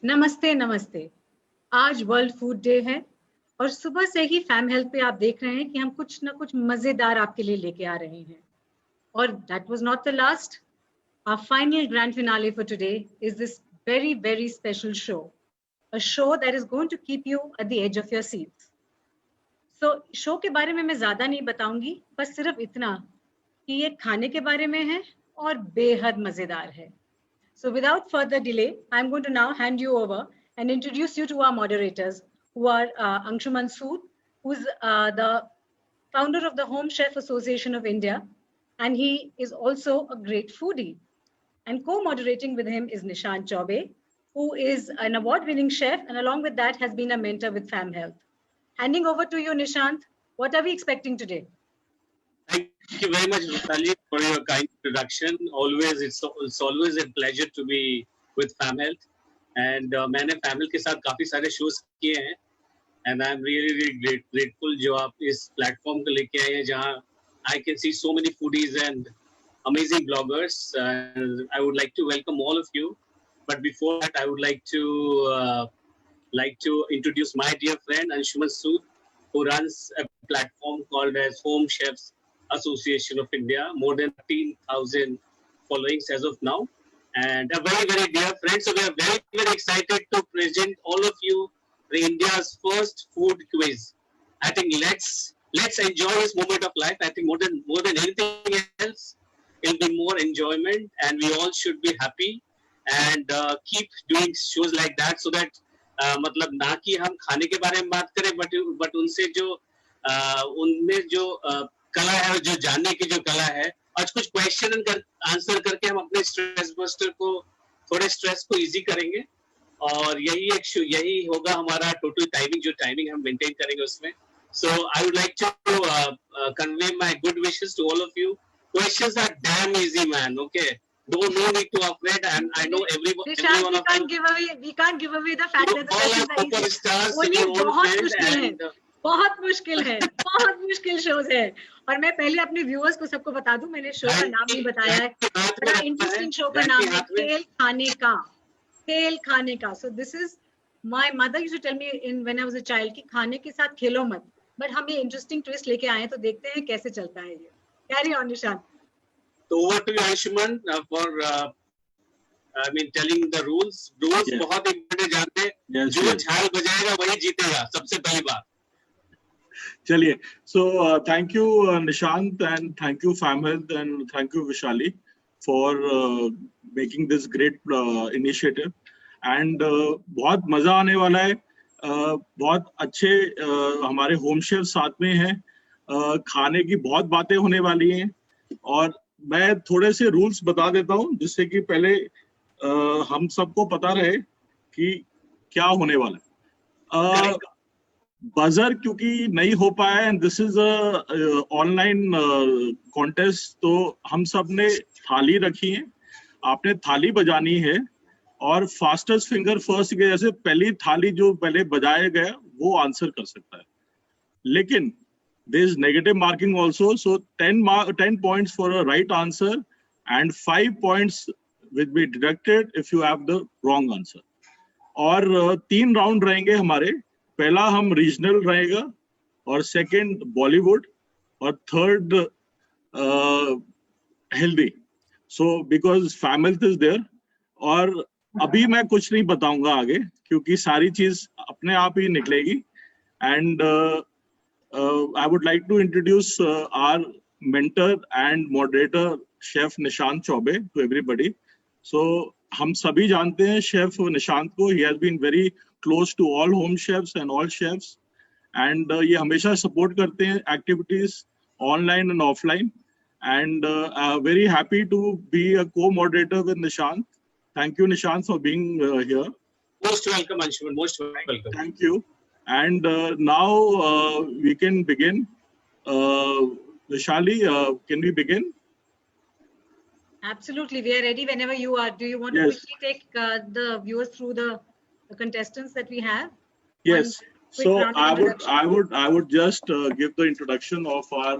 नमस्ते नमस्ते। आज वर्ल्ड फूड डे है और सुबह से ही फैम हेल्थ पे आप देख रहे हैं कि हम कुछ ना कुछ मजेदार आपके लिए लेके आ रहे हैं। और that was not the last. Our final grand finale for today is this very, very special show. A show that is going to keep you at the edge of your seats. So, show के बारे में मैं ज़्यादा नहीं बताऊंगी, बस सिर्फ इतना कि ये खाने के बारे में है और बेहद मज़ेदार है. So, without further delay, I'm going to now hand you over and introduce you to our moderators, who are Anshu Mansoor, who's the founder of the Home Chef Association of India, and he is also a great foodie. And co-moderating with him is Nishant Chaube, who is an award-winning chef and along with that has been a mentor with Fam Health. Handing over to you, Nishant. What are we expecting today? Thank you very much, Rutali, for your kind introduction. It's always a pleasure to be with Fam Health. And मैंने Fam Health के साथ काफी सारे shows किए हैं. And I'm really grateful जो आप इस platform को लेके आए हैं जहाँ I can see so many foodies and amazing bloggers. I would like to welcome all of you. But before that, I would like to introduce my dear friend Anshu Mansoor, who runs a platform called as Home Chefs Association of India. More than 13,000 followings as of now, and a very dear friend. So we are very excited to present all of you the India's first food quiz. I think let's enjoy this moment of life. I think more than anything else, it'll be more enjoyment, and we all should be happy and keep doing shows like that, so that मतलब ना कि हम खाने के बारे में बात करें, but उनसे जो उनमें जो कला है, जो जानने की जो कला है, आज कुछ क्वेश्चन आंसर करके हम अपने स्ट्रेस बस्टर को, थोड़े स्ट्रेस को इजी करेंगे. और यही होगा हमारा टोटल टाइमिंग, जो टाइमिंग हम मेंटेन करेंगे उसमें. So I would like to convey my good wishes to all of you. Questions are damn easy, man. Okay, no need to afraid, and I know everyone. Nishant, we can't give away the fact that the questions are easy. बहुत मुश्किल है, बहुत मुश्किल shows है. और मैं पहले अपने व्यूअर्स को सबको बता दूं, मैंने शो का नाम नहीं बताया है. बड़ा इंटरेस्टिंग शो का नाम है खेल खाने का. So this is my mother used to tell me when I was a child कि खाने के साथ खेलो मत. बट हम ये इंटरेस्टिंग ट्विस्ट लेके आए हैं, तो देखते हैं कैसे चलता है ये. Carry on, Nishant. So over to you, Anshuman, for telling the rules. Rules बहुत इम्पोर्टेंट जानते हैं. जो झाल बजाएगा वही जीतेगा, सबसे पहली बात. चलिए. So thank you Nishant, and thank you Fam Health, and thank you Vishali for making this great initiative. And बहुत मजा आने वाला है. बहुत अच्छे हमारे होम शेफ साथ में हैं. खाने की बहुत बातें होने वाली हैं, और मैं थोड़े से रूल्स बता देता हूं, जिससे कि पहले हम सबको पता रहे कि क्या होने वाला है. बजर क्योंकि नहीं हो पाया, and this is a online contest, तो हम सब ने थाली रखी है. आपने थाली बजानी है, और फास्टेस्ट फिंगर फर्स्ट के जैसे पहली थाली जो पहले बजाया गया वो आंसर कर सकता है. लेकिन there is negative marking also, so 10 points for a right answer and 5 points will be deducted if you have the wrong answer. और 3 राउंड रहेंगे हमारे. पहला हम रीजनल रहेगा, और सेकंड बॉलीवुड, और third healthy. So because fam health is there. और अभी मैं कुछ नहीं बताऊंगा आगे, क्योंकि सारी चीज अपने आप ही निकलेगी. And I would like to introduce our mentor and moderator, Chef Nishant Chaube, to everybody. So, हम सभी जानते हैं Chef Nishant को. He has been very close to all home chefs and all chefs, and ये हमेशा support करते हैं activities online and offline. And very happy to be a co-moderator with Nishant. Thank you, Nishant, for being here. Most welcome, Anshuman. Most welcome. Thank you. And now we can begin. Vishali, can we begin? Absolutely, we are ready whenever you are. Do you want to quickly take the viewers through the contestants that we have? Yes. So I would just give the introduction of our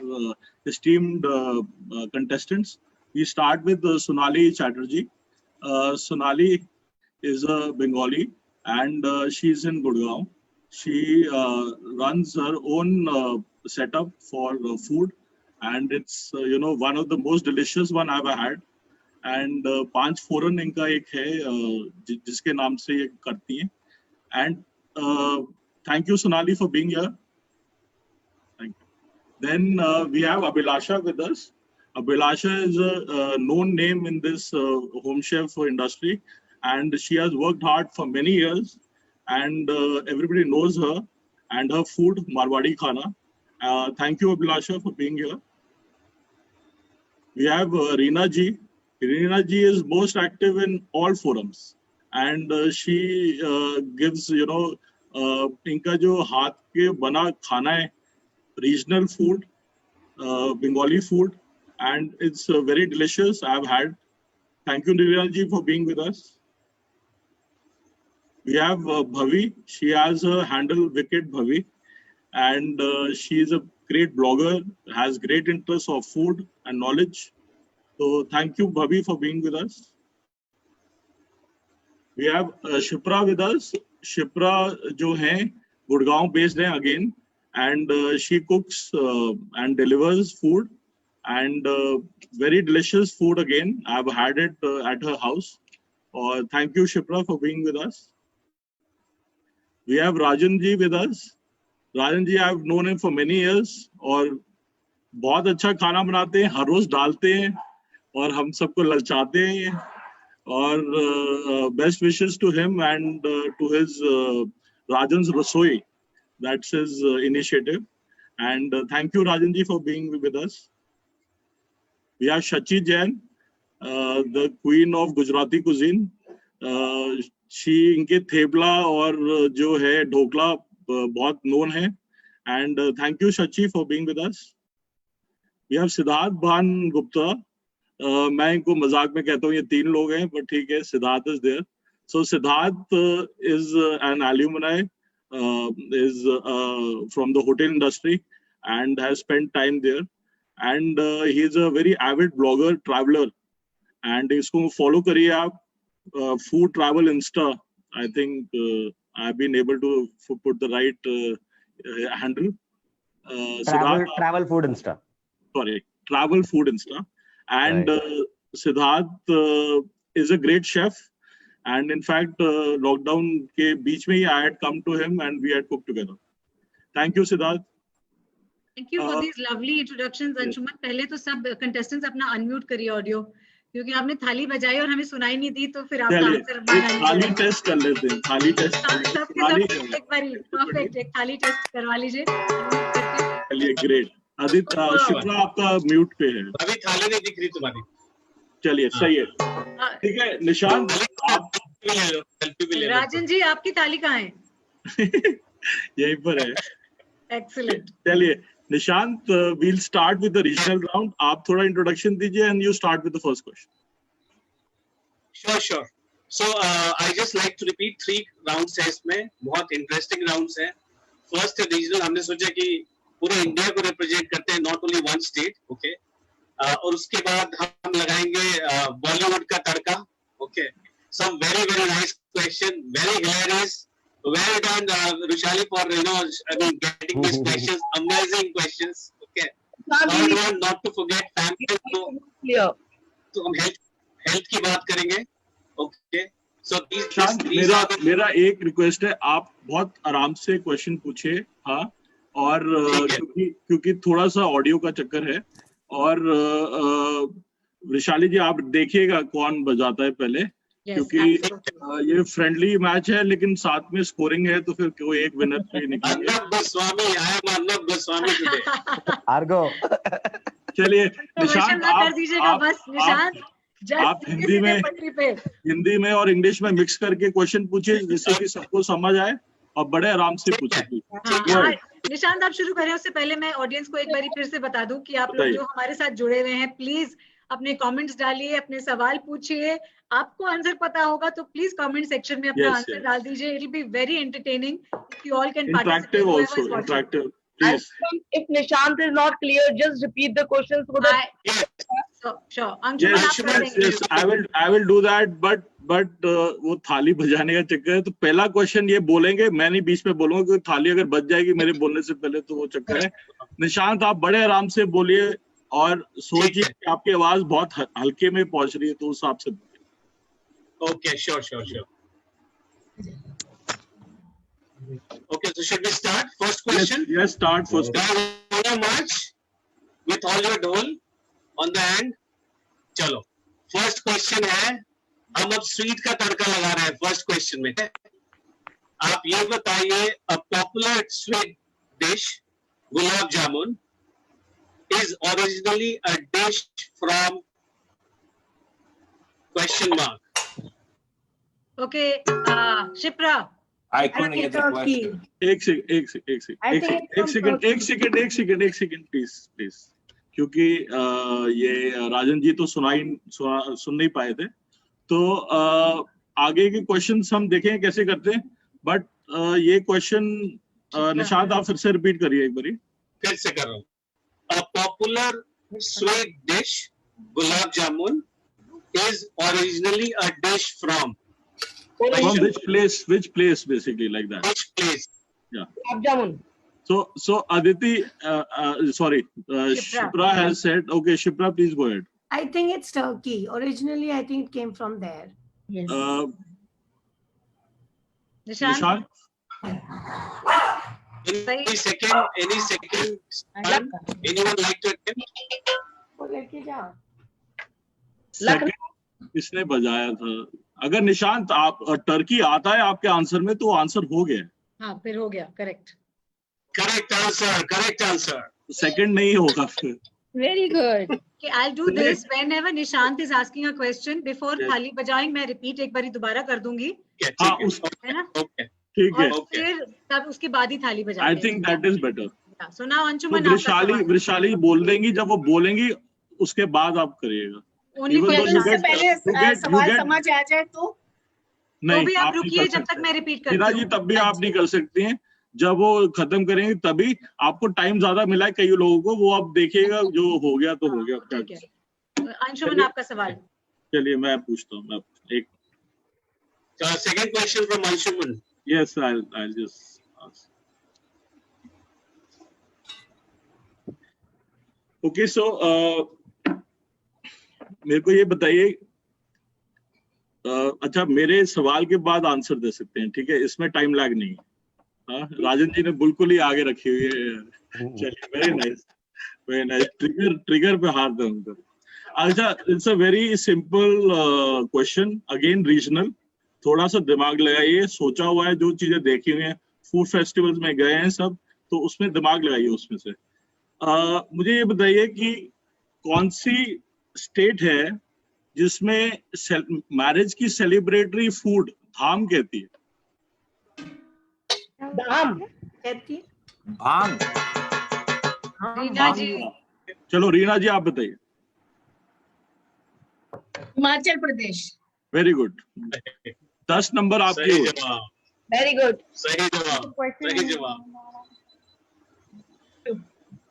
esteemed contestants. We start with Sonali Chatterjee. Sonali is a Bengali, and she's in Gurgaon. She runs her own setup for food, and it's one of the most delicious one I've had. And 5 foreign इनका एक है जिसके नाम से ये करती हैं. And thank you Sonali for being here. Thank you. Then we have Abhilasha with us. Abhilasha is a known name in this home chef industry, and she has worked hard for many years, and everybody knows her and her food, Marwadi Khana. Thank you Abhilasha for being here. We have Reena Ji. Reena Ji is most active in all forums, and she gives इनका जो हाथ के बना खाना है, regional food, Bengali food, and it's very delicious. I've had. Thank you Reena Ji for being with us. We have Bhavi. She has a handle Wicked Bhavi, and she is a great blogger, has great interest of food and knowledge. So thank you Bhavi for being with us. We have Shipra with us. Shipra जो है Gurgaon based है again, and she cooks and delivers food, and very delicious food again. I've had it at her house. Thank you Shipra for being with us. We have Rajan Ji with us. Rajan Ji, I've known him for many years, और बहुत अच्छा खाना बनाते हैं, हर रोज डालते हैं और हम सबको ललचाते हैं. और best wishes to him and to his Rajan's Rasoi. That's his initiative. And thank you Rajan Ji for being with us. We have Shachi Jain, the queen of Gujarati cuisine. She इनके थेपला और जो है ढोकला बहुत known है. And thank you Shachi for being with us. We have Siddharth Bhan Gupta. मैं इनको मजाक में कहता हूँ ये 3 लोग हैं, but ठीक है, Siddharth is there. So Siddharth is an alumni, is from the hotel industry and has spent time there. And he is a very avid blogger, traveler. And इसको follow करिए आप, Food Travel Insta. I think I've been able to put the right handle. Travel Food Insta. Sorry, Travel Food Insta. And right. Siddharth is a great chef, and in fact lockdown के बीच में ही I had come to him and we had cooked together. Thank you Siddharth. Thank you for these lovely introductions. Anshuman, पहले तो सब contestants अपना unmute करिए audio, क्योंकि आपने थाली बजाई और हमें सुनाई नहीं दी, तो फिर आपका आंसर थाली टेस्ट कर लेते हैं. थाली टेस्ट एक बारी परफेक्ट एक थाली टेस्ट करवा लीजिए. चलिए ग्रेट. आदित्य, शिप्रा आपका म्यूट पे है. अभी थाली नहीं दिख रही तुम्हारी. चलिए सही है, ठीक है. निशांत आप राजन जी आपकी थाली कहाँ है? यहीं पर है. एक्सीलेंट. चलिए Nishant, we'll start with the regional round. आप थोड़ा इंट्रोडक्शन दीजिए and you start with the first question. Sure. So I just like to repeat 3 rounds है इसमें. बहुत interesting rounds है. First regional, हमने सोचा कि पूरे इंडिया को रिप्रेजेंट करते हैं, not only one state. Okay. और उसके बाद हम लगाएंगे बॉलीवुड का तड़का. Okay. Some very nice question, very hilarious. Well done, Rushali, for getting these questions. Amazing questions. Okay. Third one, not to forget family. तो हम health की बात करेंगे. Okay. So these मेरा एक रिक्वेस्ट है, आप बहुत आराम से क्वेश्चन पूछिए. हाँ. और क्योंकि थोड़ा सा ऑडियो का चक्कर है. और विशाली जी आप देखिएगा कौन बजाता है पहले, क्योंकि ये फ्रेंडली मैच है, लेकिन साथ में स्कोरिंग है, तो फिर कोई एक विनर से निकलेंगे. चलिए निशांत, आप हिंदी में और इंग्लिश में मिक्स करके क्वेश्चन पूछिए, जिससे कि सबको समझ आए और बड़े आराम से पूछिए. निशांत आप शुरू करें, उससे पहले मैं ऑडियंस को एक बार फिर से बता दूं कि आप लोग जो हमारे साथ जुड़े हुए हैं, प्लीज अपने कमेंट्स डालिए, अपने सवाल पूछिए. आपको आंसर पता होगा तो प्लीज कमेंट सेक्शन में अपना आंसर डाल दीजिए. It will be very entertaining if you all can participate. Also interactive. If Nishant is not clear, just repeat the questions so that Sure. Anshuman, आप कर Yes, देंगे. yes, I will do that, but वो थाली बजाने का चक्कर है, तो पहला क्वेश्चन ये बोलेंगे, मैं नहीं बीच में बोलूंगा, क्योंकि थाली अगर बज जाएगी मेरे बोलने से पहले, तो वो चक्कर है. निशांत, आप बड़े आराम से बोलिए और सोचिए कि आपकी आवाज बहुत हल्के में पहुंच रही है, तो उस हिसाब से बोलिए. Okay, sure. Okay, so should we start? First question. Yes, start first. Now march with all your dole on the hand. चलो, first question है, हम अब स्वीट का तड़का लगा रहे हैं फर्स्ट क्वेश्चन में. आप ये बताइए, a popular sweet dish, gulab jamun, is originally a dish from question mark. Okay, Shipra. I couldn't get the question. एक सेकंड प्लीज, क्योंकि ये राजन जी तो सुन नहीं पाए थे, तो आगे के क्वेश्चंस हम देखें कैसे करते हैं, बट ये क्वेश्चन निशांत आप फिर से रिपीट करिए एक बारी. फिर से कर रहा हूँ. A popular sweet dish, gulab jamun, is originally a dish from which place basically, like that. which place? Yeah. Gulab jamun. So Aditi, Shipra has said, okay, Shipra, please go ahead. I think it's Turkey. Originally, I think it came from there. Yes. Nishant. Any second, anyone like to attempt? Second, किसने बजाया था? अगर निशांत आप Turkey आता है आपके answer में, तो आंसर हो गया. हाँ, फिर हो गया. Correct answer. सेकंड नहीं होगा फिर. Very good. Okay, I'll do this whenever Nishant is asking a question. Before थाली बजाएं, मैं repeat एक बारी दोबारा कर दूंगी. हाँ, है ना? Okay. ठीक है. और फिर तब उसके बाद ही थाली बजाएं. I think that is better. So now Anshuman, Vrushali बोल देंगी, जब वो बोलेंगी उसके बाद आप करिएगा. Only for उससे पहले सवाल समझ आ जाए तो नहीं, भी आप रुकिए जब तक मैं रिपीट करती हूँ. जी, तब भी आप नहीं कर सकती हैं. जब वो खत्म करेंगे तभी आपको टाइम ज्यादा मिला है कई लोगों को, वो आप देखिएगा, जो हो गया तो हो गया. ठीक है. अंशुमन, आपका सवाल. चलिए मैं पूछता हूँ. एक second question from Anshuman. Yes, I'll just ask. Okay, so मेरे को ये बताइए, अच्छा मेरे सवाल के बाद आंसर दे सकते हैं, ठीक है? इसमें टाइम लैग नहीं है. हाँ, राजन जी ने बिल्कुल ही आगे रखी हुई है. चलिए, वेरी नाइस. ट्रिगर पे हार दूंगा. अच्छा, it's a very simple question, again regional. थोड़ा सा दिमाग लगाइए, सोचा हुआ है, जो चीजें देखी हुई हैं, फूड फेस्टिवल्स में गए हैं सब, तो उसमें दिमाग लगाइए. उसमें से मुझे ये बताइए कि कौन सी स्टेट है जिसमें मैरिज की सेलिब्रेटरी फूड धाम कहती है? धाम कहती है. Bang. रीना जी. चलो रीना जी, आप बताइए. Himachal Pradesh. Very good. 10 number आपके. सही जवाब. Very good. सही जवाब.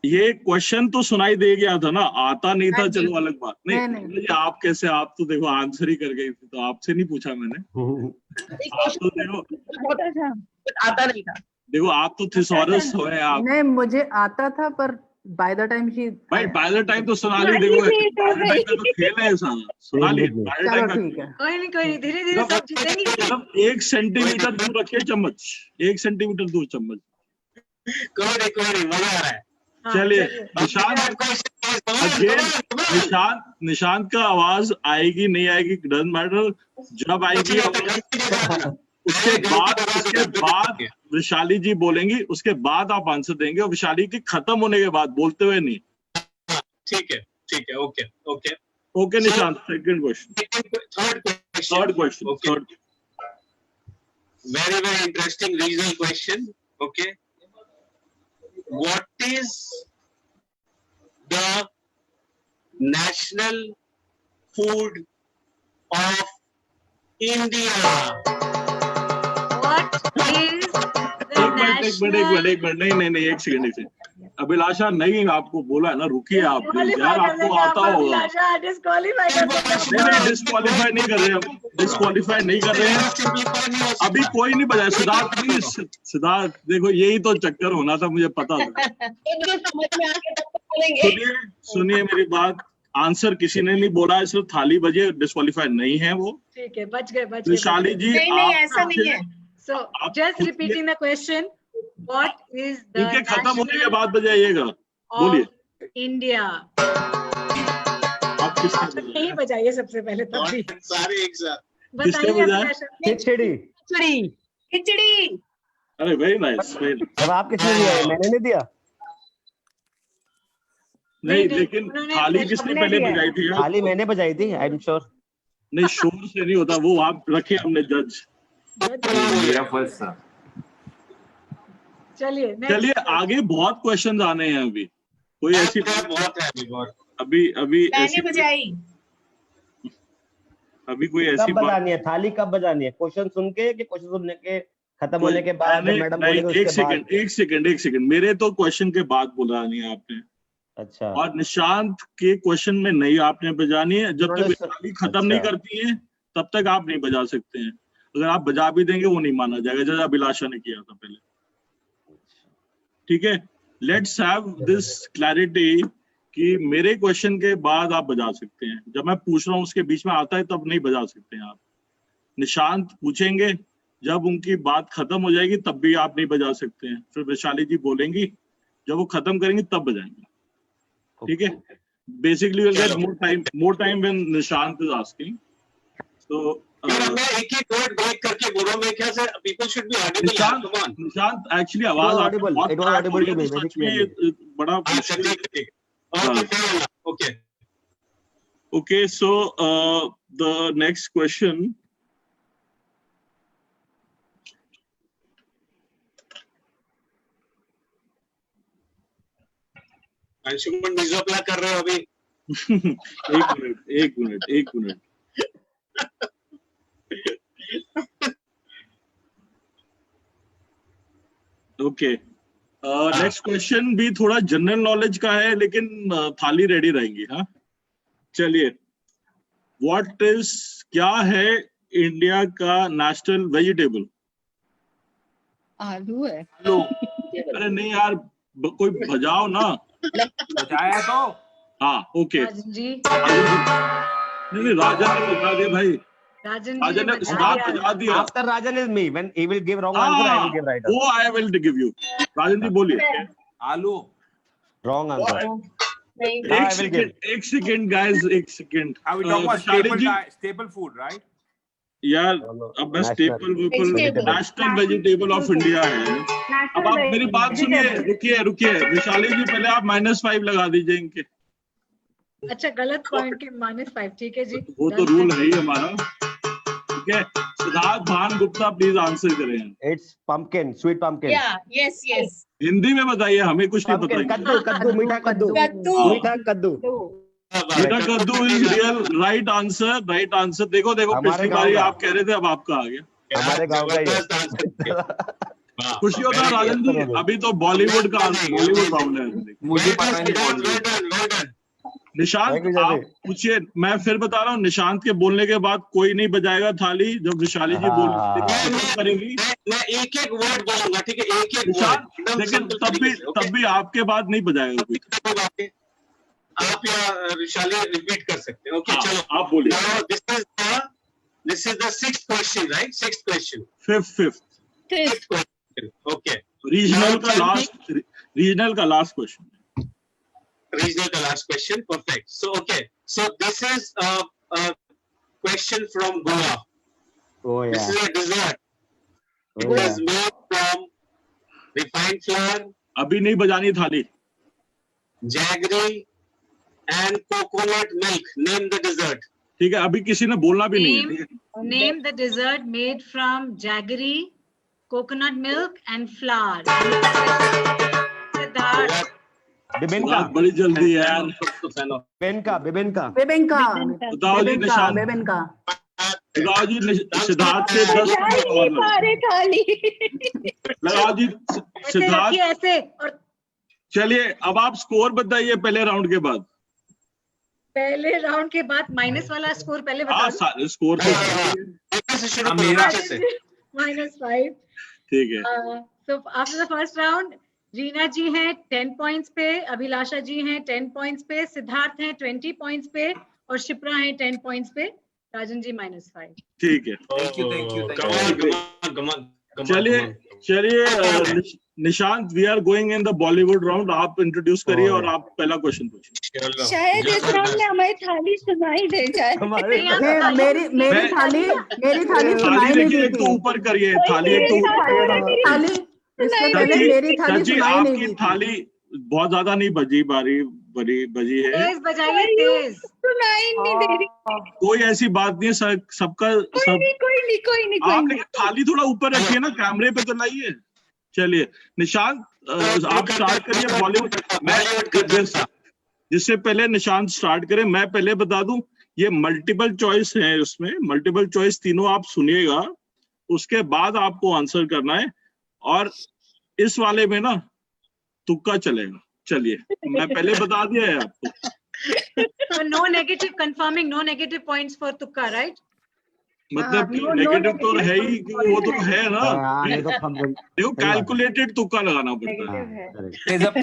ये क्वेश्चन तो सुनाई दे गया था ना, आता नहीं था. चलो अलग बात. नहीं, आप कैसे, आप तो देखो आंसर ही कर गई थी, तो आपसे नहीं पूछा मैंने. आप तो देखो आता नहीं था. देखो, आप तो थिसॉरस हो आप. नहीं, मुझे आता था, पर बाय द टाइम शी भाई बाय द टाइम तो सुना ली. देखो तो खेल है सारा, सुना ली. चलो ठीक है. कोई नहीं, धीरे सब जीतेंगे. मतलब 1 सेंटीमीटर दूर रखिए चम्मच, 1 सेंटीमीटर दूर चम्मच. कोई नहीं, मजा आ रहा है. चलिए, निशांत का आवाज आएगी नहीं आएगी डजंट मैटर. जब आएगी उसके बाद वैशाली जी बोलेंगी, उसके बाद आप आंसर देंगे, और वैशाली की खत्म होने के बाद, बोलते हुए नहीं. ठीक है. Okay Nishant, second question. Third question. Very interesting regional question. Okay. What is the national food of India? What is the एक मिनट नहीं एक सेकंड अभिलाषा नहीं आपको बोला है ना रुकिए आप प्लीज यार आपको आता होगा नहीं डिस्क्वालीफाई नहीं कर रहे हैं डिस्क्वालीफाई नहीं कर रहे हैं अभी कोई नहीं बजाए सिद्धार्थ प्लीज सिद्धार्थ देखो यही तो चक्कर होना था मुझे पता था सुनिए मेरी बात आंसर किसी ने नहीं बोला है सिर्फ थाली बजे डिस्क्वालीफाई नहीं है वो ठीक है बच गए विशाली जी नहीं ऐसा नहीं है So just repeting the question, what is the ठीक है खत्म होने के बाद बजाइएगा बोलिए इंडिया आप किसने नहीं बजाइए सबसे पहले तब भी सारे एक साथ किसने बजाया खिचड़ी खिचड़ी अरे वेरी नाइस अब आप किसने दिया है? मैंने नहीं दिया नहीं लेकिन थाली किसने पहले बजाई थी यार? थाली मैंने बजाई थी आई एम श्योर नहीं शोर से नहीं होता वो आप रखे हमने जज मेरा फर्स्ट था। चलिए आगे बहुत क्वेश्चंस आने हैं अभी कोई ऐसी बहुत है अभी मैंने बजाई अभी कोई ऐसी कब बजानी है थाली कब बजानी है क्वेश्चन सुन के कि क्वेश्चन सुनने के खत्म होने के बाद मैडम बोलेंगे एक सेकंड मेरे तो क्वेश्चन के बाद बुलानी है आपने अच्छा और निशांत के क्वेश्चन में नहीं आपने बजानी है जब तक थाली खत्म नहीं करती है तब तक आप नहीं बजा सकते हैं अगर आप बजा भी देंगे वो नहीं माना जाएगा जैसा अभिलाषा ने किया था पहले ठीक है लेट्स हैव दिस क्लैरिटी कि मेरे क्वेश्चन के बाद आप बजा सकते हैं जब मैं पूछ रहा हूँ उसके बीच में आता है तब नहीं बजा सकते हैं आप निशांत पूछेंगे जब उनकी बात खत्म हो जाएगी तब भी आप नहीं बजा सकते हैं फिर वैशाली जी बोलेंगी जब वो खत्म करेंगे तब बजाएंगे ठीक है basically will get more time when Nishant is asking so मैं एक वर्ड ब्रेक करके बोल रहा हूं मैं क्या से people should be audible Nishant actually आवाज बड़ा okay so the next question Anshuman visa apply कर रहे हो अभी एक मिनट ओके नेक्स्ट क्वेश्चन भी थोड़ा जनरल नॉलेज का है लेकिन थाली रेडी रहेंगी हाँ चलिए व्हाट इज क्या है इंडिया का नेशनल वेजिटेबल आलू है अरे नहीं यार कोई बजाओ ना बजाया तो हाँ ओके जी नहीं राजा ने बता दिया भाई राजन ने बजा दिया after Rajan is me when he will give wrong answer I will give right वो I will give you Rajan ji बोलिए आलू रॉन्ग आंसर एक सेकंड गाइस एक second Are we talking about staple food, right? यार अब मैं staple national vegetable of India है अब आप मेरी बात सुनिए रुकिए विशाली जी पहले आप -5 लगा दीजिए इनके अच्छा गलत पॉइंट के -5 ठीक है जी वो तो रूल है ही हमारा ठीक है सिद्धार्थ भान गुप्ता प्लीज आंसर करें it's pumpkin sweet pumpkin yes Hindi में बताइए हमें कुछ नहीं पता कद्दू मीठा कद्दू मीठा कद्दू इज रियल राइट आंसर देखो पिछली बारी आप कह रहे थे अब आपका आ गया हमारे गांव का खुशी होता है राजन जी अभी तो बॉलीवुड राउंड है मुझे पता नहीं कौन सी निशांत आप पूछिए मैं फिर बता रहा हूँ निशांत के बोलने के बाद कोई नहीं बजाएगा थाली जब विशाली जी करेंगी मैं एक वर्ड बोलूंगा ठीक है एक निशांत लेकिन तब भी आपके बाद नहीं बजाएगा कोई आप या विशाली रिपीट कर सकते हैं ओके चलो आप बोलिए this is the sixth question right sixth question fifth question okay regional का last question regional ka last question perfect so okay so this is a question from Goa this is a dessert it is made from refined flour अभी नहीं बजानी थाली jaggery and coconut milk name the dessert ठीक है अभी किसी ने बोलना भी नहीं है name the dessert made from jaggery coconut milk and flour Siddharth बिबिनका बड़ी जल्दी यार बिबिनका बेबेनका बताओ जी निशान लगाओ जी सिद्धार्थ से 10 नंबर और लगाओ जी ऐसे सिद्धार्थ। रखिए ऐसे। और चलिए अब आप स्कोर बताइए पहले राउंड के बाद। पहले राउंड के बाद माइनस वाला स्कोर पहले बता दो। सारे स्कोर तो मेरा -5। ठीक है। So after the first round, Reena जी हैं 10 पॉइंट्स पे, अभिलाषा जी हैं 10 पॉइंट्स पे, सिद्धार्थ हैं 20 पॉइंट्स पे और शिप्रा हैं 10 पॉइंट्स पे, राजन जी -5। ठीक है। Thank you, thank you, thank Come you. on, come on. चलिए Nishant, we are going in the Bollywood round. आप इंट्रोड्यूस करिए और आप पहला क्वेश्चन पूछिए। शायद इस राउंड में हमारी थाली सुनाई दे जाए। हमारे मेरी थाली थाली सुनाई नहीं देखिए, दी एक तो थी। ऊपर करिए थाली, एक तो थाली इससे पहले मेरी थाली चाची सुनाई नहीं आपकी दी थी। थाली बहुत ज्यादा नहीं बजी, बजी है। तेज बजाइए, तेज। सुनाई नहीं दे रही। कोई ऐसी बात नहीं है, सबका सब। आप लेकिन थाली थोड़ा ऊपर रखिए ना, कैमरे पे तो लाइए। चलिए निशांत, आप स्टार्ट करिए बॉलीवुड। मैं जिससे पहले निशांत स्टार्ट करें, मैं पहले बता दूं, ये मल्टीपल चॉइस है। उसमें मल्टीपल चॉइस तीनों आप सुनिएगा, उसके बाद आपको आंसर करना है। और इस वाले में ना तुक्का चलेगा। चलिए मैं पहले बता दिया है आपको। No negative, confirming no negative points for तुक्का, राइट? मतलब कि नेगेटिव तो है ही, वो तो है ना। देखो कैलकुलेटेड तुक्का लगाना पड़ता है।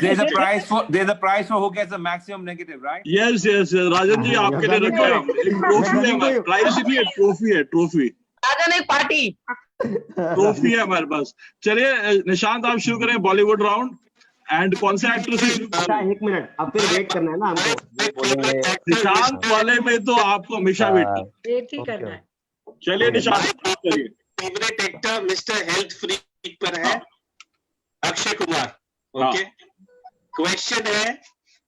There's a prize for who gets the maximum negative, right? Yes Rajan ji, आपके लिए रखा है हमने। एक ट्रॉफी है हमारे, प्राइज नहीं है, ट्रॉफी है, ट्रॉफी है हमारे पास। चलिए निशांत, आप शुरू करें बॉलीवुड राउंड। एंड कौन से एक्टर से शुरू करें? 1 मिनट, अब फिर वेट करना है ना हमको। निशांत वाले में तो आपको हमेशा वेट करना। वेट ही करना है। चलिए निशांत स्टार्ट करिए। Favourite actor mister health freak पर है अक्षय कुमार। ओके, क्वेश्चन है,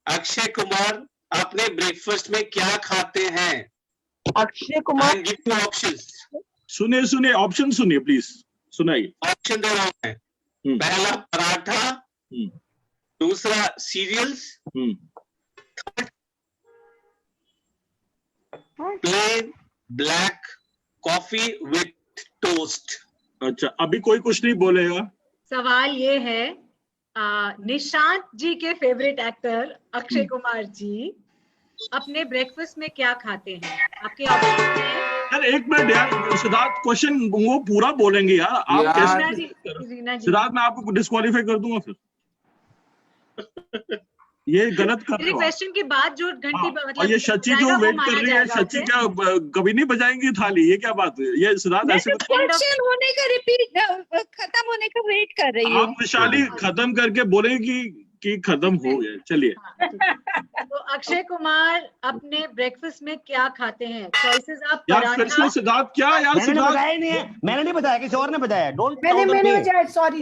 अक्षय कुमार अपने ब्रेकफास्ट में क्या खाते हैं? अक्षय कुमार ऑप्शंस सुनिए ऑप्शन सुनिए प्लीज, सुनाइए। ऑप्शन दे रहा हूं मैं। पहला पराठा, दूसरा cereals, plain black coffee with toast. अच्छा, अभी कोई कुछ नहीं बोलेगा। सवाल ये है, निशांत जी के फेवरेट एक्टर अक्षय कुमार जी अपने ब्रेकफास्ट में क्या खाते हैं? आपके ऑप्शन हैं। यार 1 मिनट यार, सिद्धार्थ क्वेश्चन वो पूरा बोलेंगे यार। आप कैसे? सिद्धार्थ, मैं आपको डिस्क्वालीफाई कर दूंगा फिर। ये गलत कर रहे हो। क्वेश्चन के बाद जो घंटी मतलब, और ये शची जो वेट कर रही है, शची क्या कभी नहीं बजाएंगी थाली? ये क्या बात है? ये सिद्धार्थ ऐसे क्वेश्चन होने का रिपीट, खत्म होने का वेट कर रही है। आप विशाली खत्म करके बोलेंगे कि खत्म हो गया। चलिए। तो अक्षय कुमार अपने ब्रेकफास्ट में क्या खाते हैं? चॉइसेस आप यार फिर से सिद्धार्थ, क्या यार सिद्धार्थ? मैंने नहीं बताया, किसी और ने बताया। मैंने बताया, सॉरी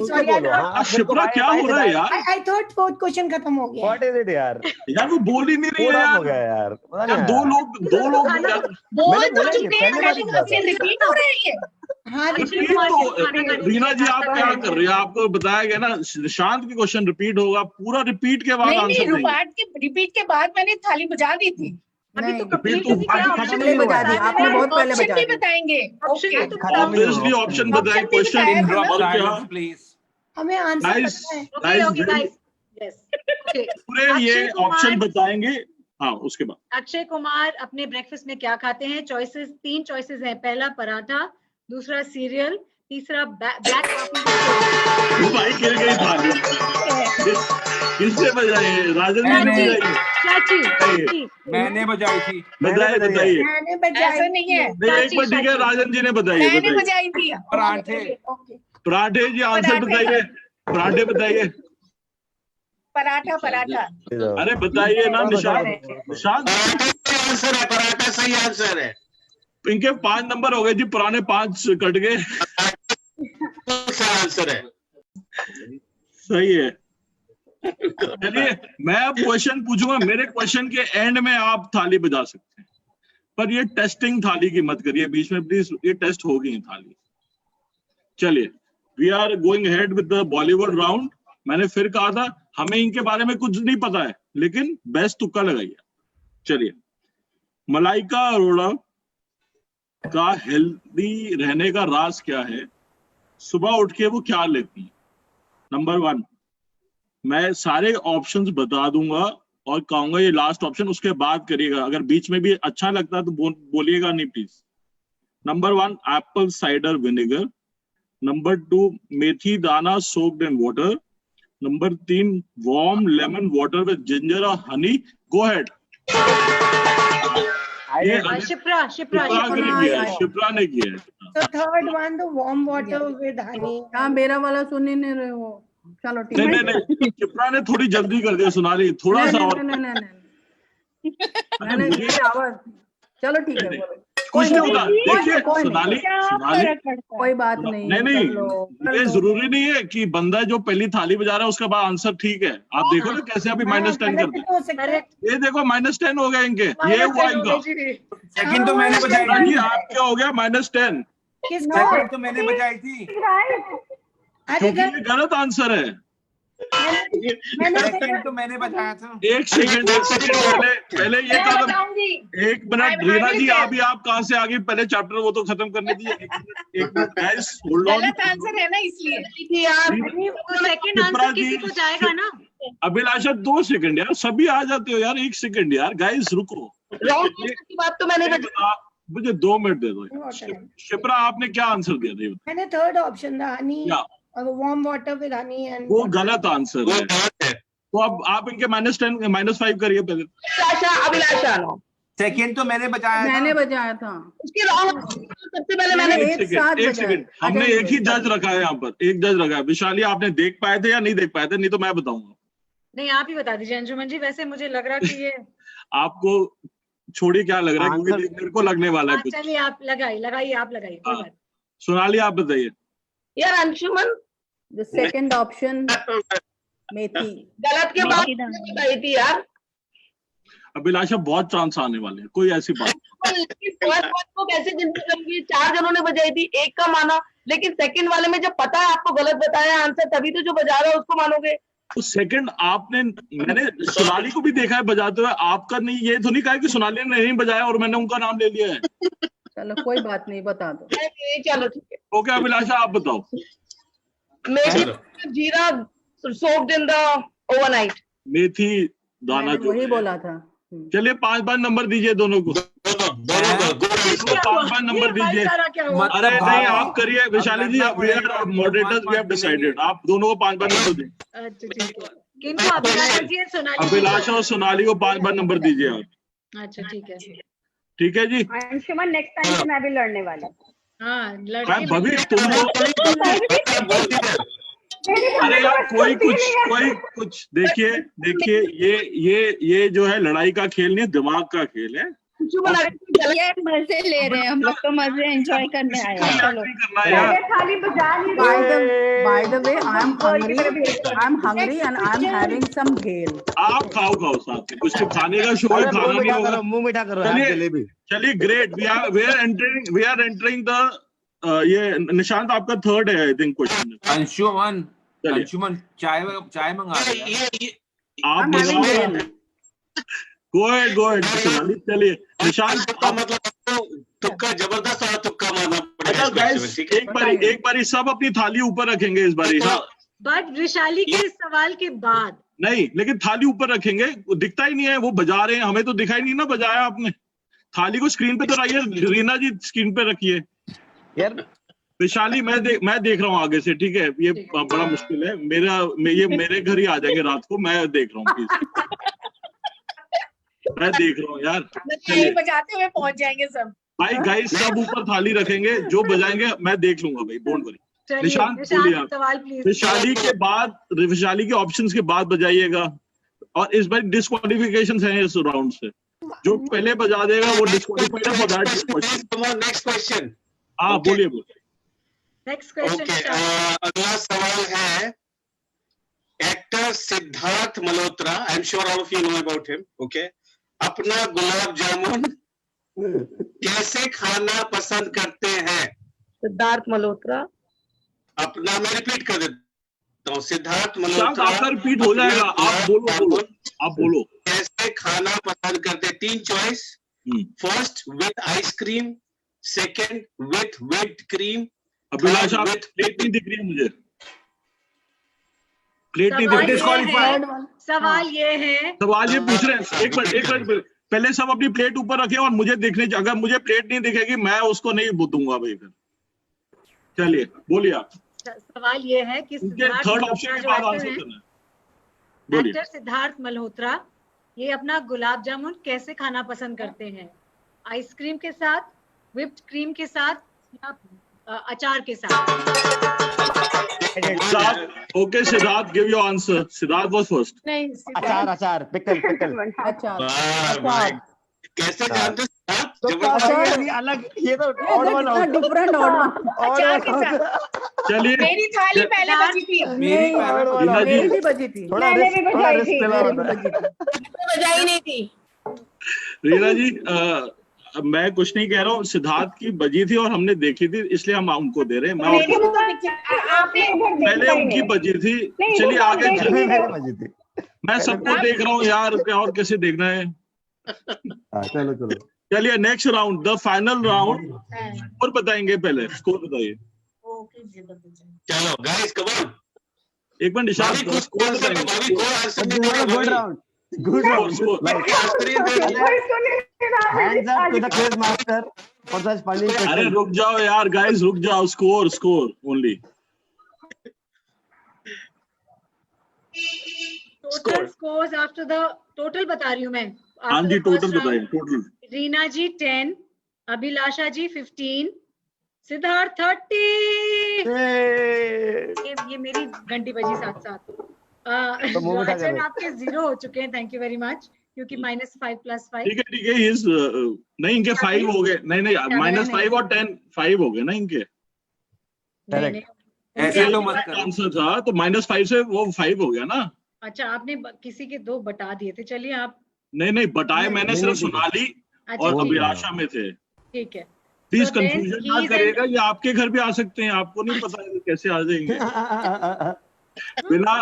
शिप्रा, क्या हो रहा है यार? आई थॉट फोर्थ क्वेश्चन खत्म हो गया। व्हाट इज इट यार? यार वो बोल ही नहीं रही है यार। हो गया यार, दो लोग बोल तो चुके हैं, रिपीट हो रही है। हाँ, तो रीना जी आप क्या कर रही है? आपको बताया गया ना शांत की क्वेश्चन रिपीट होगा, पूरा रिपीट के बाद आंसर देंगे। रिपीट के बाद मैंने थाली बजा दी थी। अभी तो रिपीट कंप्लीट पहले बजा दी आपने, बहुत पहले बजा दी। बताएंगे। ऑब्वियसली ऑप्शन बताएं, क्वेश्चन Silence, please. हमें आंसर पता है। पूरे ये ऑप्शन बताएंगे। हाँ, उसके बाद अक्षय कुमार अपने ब्रेकफास्ट में क्या खाते हैं? चॉइसेस 3 चॉइसेस हैं। पहला पराठा, दूसरा सीरियल, तीसरा ब्लैक कॉफी। भाई गिर गई थाली। किसने बजाई? राजन जी ने बजाई। मैंने बजाई थी। बताइए। मैंने बजाया। ऐसा नहीं है, एक मिनट, ठीक है, राजन जी ने बताइए। मैंने बजाई थी। पराठे जी आंसर बताइए। पराठे बताइए। पराठा। अरे बताइए ना निशांत। आंसर है, पराठा सही आंसर है। इनके 5 नंबर हो गए जी, पुराने 5 कट गए। आंसर है, सही है। चलिए मैं अब क्वेश्चन पूछूंगा। मेरे क्वेश्चन के एंड में आप थाली बजा सकते हैं, पर ये टेस्टिंग थाली की मत करिए बीच में प्लीज, ये टेस्ट हो गई थाली। चलिए, we are going head with the Bollywood round. मैंने फिर कहा था हमें इनके बारे में कुछ नहीं पता है, लेकिन बेस्ट तुक्का लगाइए। चलिए, मलाइका अरोड़ा का हेल्दी रहने का राज क्या है, सुबह उठ के वो क्या लेती है। नंबर 1, मैं सारे ऑप्शंस बता दूंगा और कहूंगा ये लास्ट ऑप्शन, उसके बाद करिएगा। अगर बीच में भी अच्छा लगता है तो बोलिएगा नहीं please. Number 1 Apple cider vinegar, number 2 मेथी दाना soaked in water, number 3 warm lemon water with ginger और हनी। गो हेड। शिप्रा शिप्रा ने किया है। So third one, the warm water with honey. हाँ, मेरा वाला सुन ही नहीं रहे हो। चलो ठीक नहीं है। नहीं नहीं, शिप्रा ने थोड़ी जल्दी कर दिया, सोनाली थोड़ा सा और। मैंने ये आवाज, चलो ठीक है बोलो। कुछ नहीं होता, देखिए कोई सोनाली कोई बात नहीं। नहीं ये जरूरी नहीं है कि बंदा जो पहली थाली बजा रहा है उसका बाद आंसर ठीक है। आप देखो ना कैसे अभी -10 करते हैं। ये देखो -10 हो गया इनके, ये हुआ इनका। सेकंड तो मैंने बजाई थी। आप क्या हो गया -10? सेकंड तो मैंने बजाई थी, क्योंकि ये गलत आंसर है। सेकंड तो मैंने बजाया था। एक सेकंड पहले ये कदम। एक मिनट रीना जी, आप कहाँ से आ गई? पहले चैप्टर वो तो खत्म करने दीजिए। एक मिनट गाइस, होल्ड ऑन। गलत आंसर है ना इसलिए। सेकंड आंसर किसी को जाएगा ना। अभिलाषा 2 सेकंड यार, सभी आ जाते हो यार। 1 सेकंड यार गाइस, रुको। की बात तो मैंने मुझे 2 मिनट दे दो। शिप्रा आपने क्या आंसर दिया था? मैंने थर्ड ऑप्शन था हनी, क्या? Warm water with honey and वो गलत आंसर है। तो अब आप इनके -10 -5 करिए पहले। अभिलाषा नो। सेकंड तो मैंने बजाया था। उसके सबसे पहले मैंने एक सेकंड, हमने एक ही जज रखा है यहाँ पर, एक जज रखा है। विशाली आपने देख पाए थे या नहीं देख पाए थे? नहीं तो मैं बताऊंगा। नहीं, आप ही बता दीजिए अंजुमन जी। वैसे मुझे लग रहा कि ये आपको छोड़िए क्या लग रहा है, क्योंकि मेरे को लगने वाला है कुछ। चलिए आप लगाइए आप लगाइए। सोनाली आप बताइए। यार अंशुमन, द सेकंड ऑप्शन मेथी। गलत के बाद बताई थी यार। अभिलाषा बहुत चांस आने वाले हैं, कोई ऐसी बात। फर्स्ट वन को कैसे गिनती करूंगी? 4 जनों ने बजाई थी, एक का माना। लेकिन सेकंड वाले में जब पता है आपको गलत बताया आंसर, तभी तो जो बजा रहा है उसको मानोगे। तो सेकंड मैंने सोनाली को भी देखा है बजाते हुए। आपका नहीं, ये तो नहीं कहा कि सोनाली ने नहीं बजाया और मैंने उनका नाम ले लिया है। चलो कोई बात नहीं, बता दो। चलो ठीक है। ओके अभिलाषा आप बताओ। मेथी जीरा सोक्ड इन द ओवरनाइट। मेथी दाना जो वही बोला था। चलिए 5-5 नंबर दीजिए दोनों को। 5-5 नंबर दीजिए। अरे नहीं, आप करिए विशाली जी। मॉडरेटर्स वी हैव डिसाइडेड, आप दोनों को 5-5 नंबर दीजिए। अच्छा ठीक है। किनको? अभिलाषा जी और सोनाली? अभिलाषा और सोनाली को 5-5 नंबर दीजिए आप। अच्छा ठीक है। ठीक है जी। अंशुमन नेक्स्ट टाइम से मैं भी लड़ने वाला हूँ। हाँ, लड़के भभी तुम अरे यार कोई कुछ देखिए ये जो है लड़ाई का खेल नहीं, दिमाग का खेल है। ये मजे ले रहे हैं हम लोग, तो मजे एंजॉय करने आए हैं। चलो खाली बजा नहीं। By the way, I am hungry and I am having some भेल। आप खाओ साथ में, कुछ तो खाने का शो है, खाना नहीं होगा। मुंह मीठा करो। चलिए great. We are entering the ये निशांत आपका थर्ड है आई थिंक क्वेश्चन। अंशुमन चाय मंगा रहे आप गो अहेड सोनाली। चलिए निशांत का मतलब तुक्का जबरदस्त वाला तुक्का मारना पड़ेगा। गाइस एक बारी सब अपनी थाली ऊपर रखेंगे इस बारी। हाँ, बट विशाली के सवाल के बाद नहीं, लेकिन थाली ऊपर रखेंगे। वो दिखता ही नहीं है, वो बजा रहे हैं, हमें तो दिखाई नहीं ना बजाया आपने। थाली को स्क्रीन पे तो रखिए, रीना जी स्क्रीन पे रखिए यार। विशाली मैं देख रहा हूँ आगे से, ठीक है? ये बड़ा मुश्किल है मेरे घर ही आ जाएंगे रात को। मैं देख रहा हूँ प्लीज, मैं देख रहा हूँ यार। बजाते हुए पहुंच जाएंगे सब भाई। गाइस सब ऊपर थाली रखेंगे, जो बजाएंगे मैं देख लूंगा भाई, डोंट वरी। निशांत सवाल प्लीज। विशाली के बाद, विशाली के ऑप्शंस के बाद बजाइएगा। और इस बार डिस्क्वालिफिकेशन है इस राउंड से। जो पहले बजा देगा वो डिस्क्वालिफाइड है for that question. Next question. हाँ बोलिए। Next question. अगला सवाल है actor Siddharth Malhotra. I am sure all of you know about him. Okay, अपना गुलाब जामुन कैसे खाना पसंद करते हैं? सिद्धार्थ मल्होत्रा अपना, मैं रिपीट कर देता हूँ। सिद्धार्थ मल्होत्रा आपका रिपीट हो जाएगा, आप बोलो कैसे खाना पसंद करते? 3 choice. First with ice cream, second with whipped cream, Abhilasha with plate नहीं दिख रही है मुझे, प्लेट नहीं सवाल दिख रही ये है, सवाल ये है, सवाल ये पूछ रहे हैं, एक मिनट पहले सब अपनी प्लेट ऊपर रखे और मुझे देखने, अगर मुझे प्लेट नहीं दिखेगी मैं उसको नहीं दूंगा भाई फिर। चलिए बोलिए आप। सवाल ये है कि थर्ड ऑप्शन के बाद आंसर करना है, बोलिए। एक्टर सिद्धार्थ मल्होत्रा ये अपना गुलाब जामुन कैसे खाना पसंद करते हैं? आइसक्रीम के साथ, व्हिप्ड क्रीम के साथ या अचार के साथ? Okay Siddharth, give your answer. Siddharth was first. नहीं, अचार, पिकल। अच्छा कैसे जानते हैं? ये अलग, ये तो odd one out. डिफरेंट चलिए मेरी थाली पहले बची थी। मेरी भी बजी थी, मैंने भी बजाई थी। बजाई नहीं थी। रीना जी मैं कुछ नहीं कह रहा हूँ, सिद्धार्थ की बजी थी और हमने देखी थी इसलिए हम उनको दे रहे हैं। पहले उनकी बजी थी, चलिए आगे चलिए। मैं सबको देख रहा हूँ यार, और कैसे देखना है। चलो चलिए next round, the final round. Score बताएंगे, पहले स्कोर बताइए। चलो गाइस कम ऑन, एक मिनट निशान, स्कोर बताएंगे। Good round. Hands up to the quiz master for such funny questions. अरे रुक जाओ यार गाइस, रुक जाओ। Score only. Total scores after the total बता रही हूँ मैं। हाँ जी टोटल बताइए, टोटल। रीना जी 10, अभिलाषा जी 15, सिद्धार्थ 30। ये मेरी घंटी बजी साथ साथ। राजन आपके 0 हो चुके हैं, थैंक यू वेरी मच, क्योंकि -5 + 5। ठीक है नहीं इनके 5 हो गए। नहीं -5 और 10 5 हो गए ना इनके। ऐसे तो मत करो। आंसर था तो -5 से वो 5 हो गया ना। अच्छा आपने किसी के 2 बता दिए थे, चलिए आप। नहीं बटाए मैंने सिर्फ सोनाली और अभिलाषा में थे। ठीक है, प्लीज कंफ्यूजन ना करिएगा, ये आपके घर भी आ सकते हैं, आपको नहीं पता है कैसे आ जाएंगे। बिना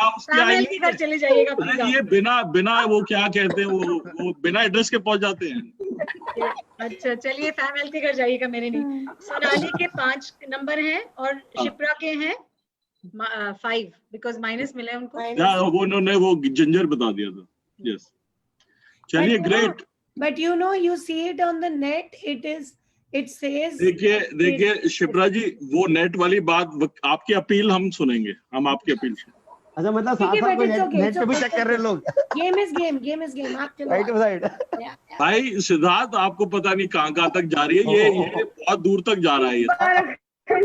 उसके आएंगे घर चले जाइएगा प्लीज। ये बिना वो क्या कहते हैं, वो बिना एड्रेस के पहुंच जाते हैं। अच्छा चलिए फैमिली के घर जाइएगा, मेरे नहीं। सोनाली के 5 नंबर हैं और शिप्रा के हैं 5, बिकॉज माइनस मिला है उनको। वो उन्होंने वो जिंजर बता दिया था। यस चलिए great. But you see it on the net. It says. देखिए शिप्रा जी, वो नेट वाली बात आपकी अपील हम सुनेंगे, हम आपकी अपील सुनेंगे। अच्छा मतलब साथ नेट पे भी चेक कर रहे हैं लोग। गेम इज गेम आप चलो राइट साइड। भाई सिद्धार्थ आपको पता नहीं कहाँ तक जा रही है, ये बहुत दूर तक जा रहा है ये।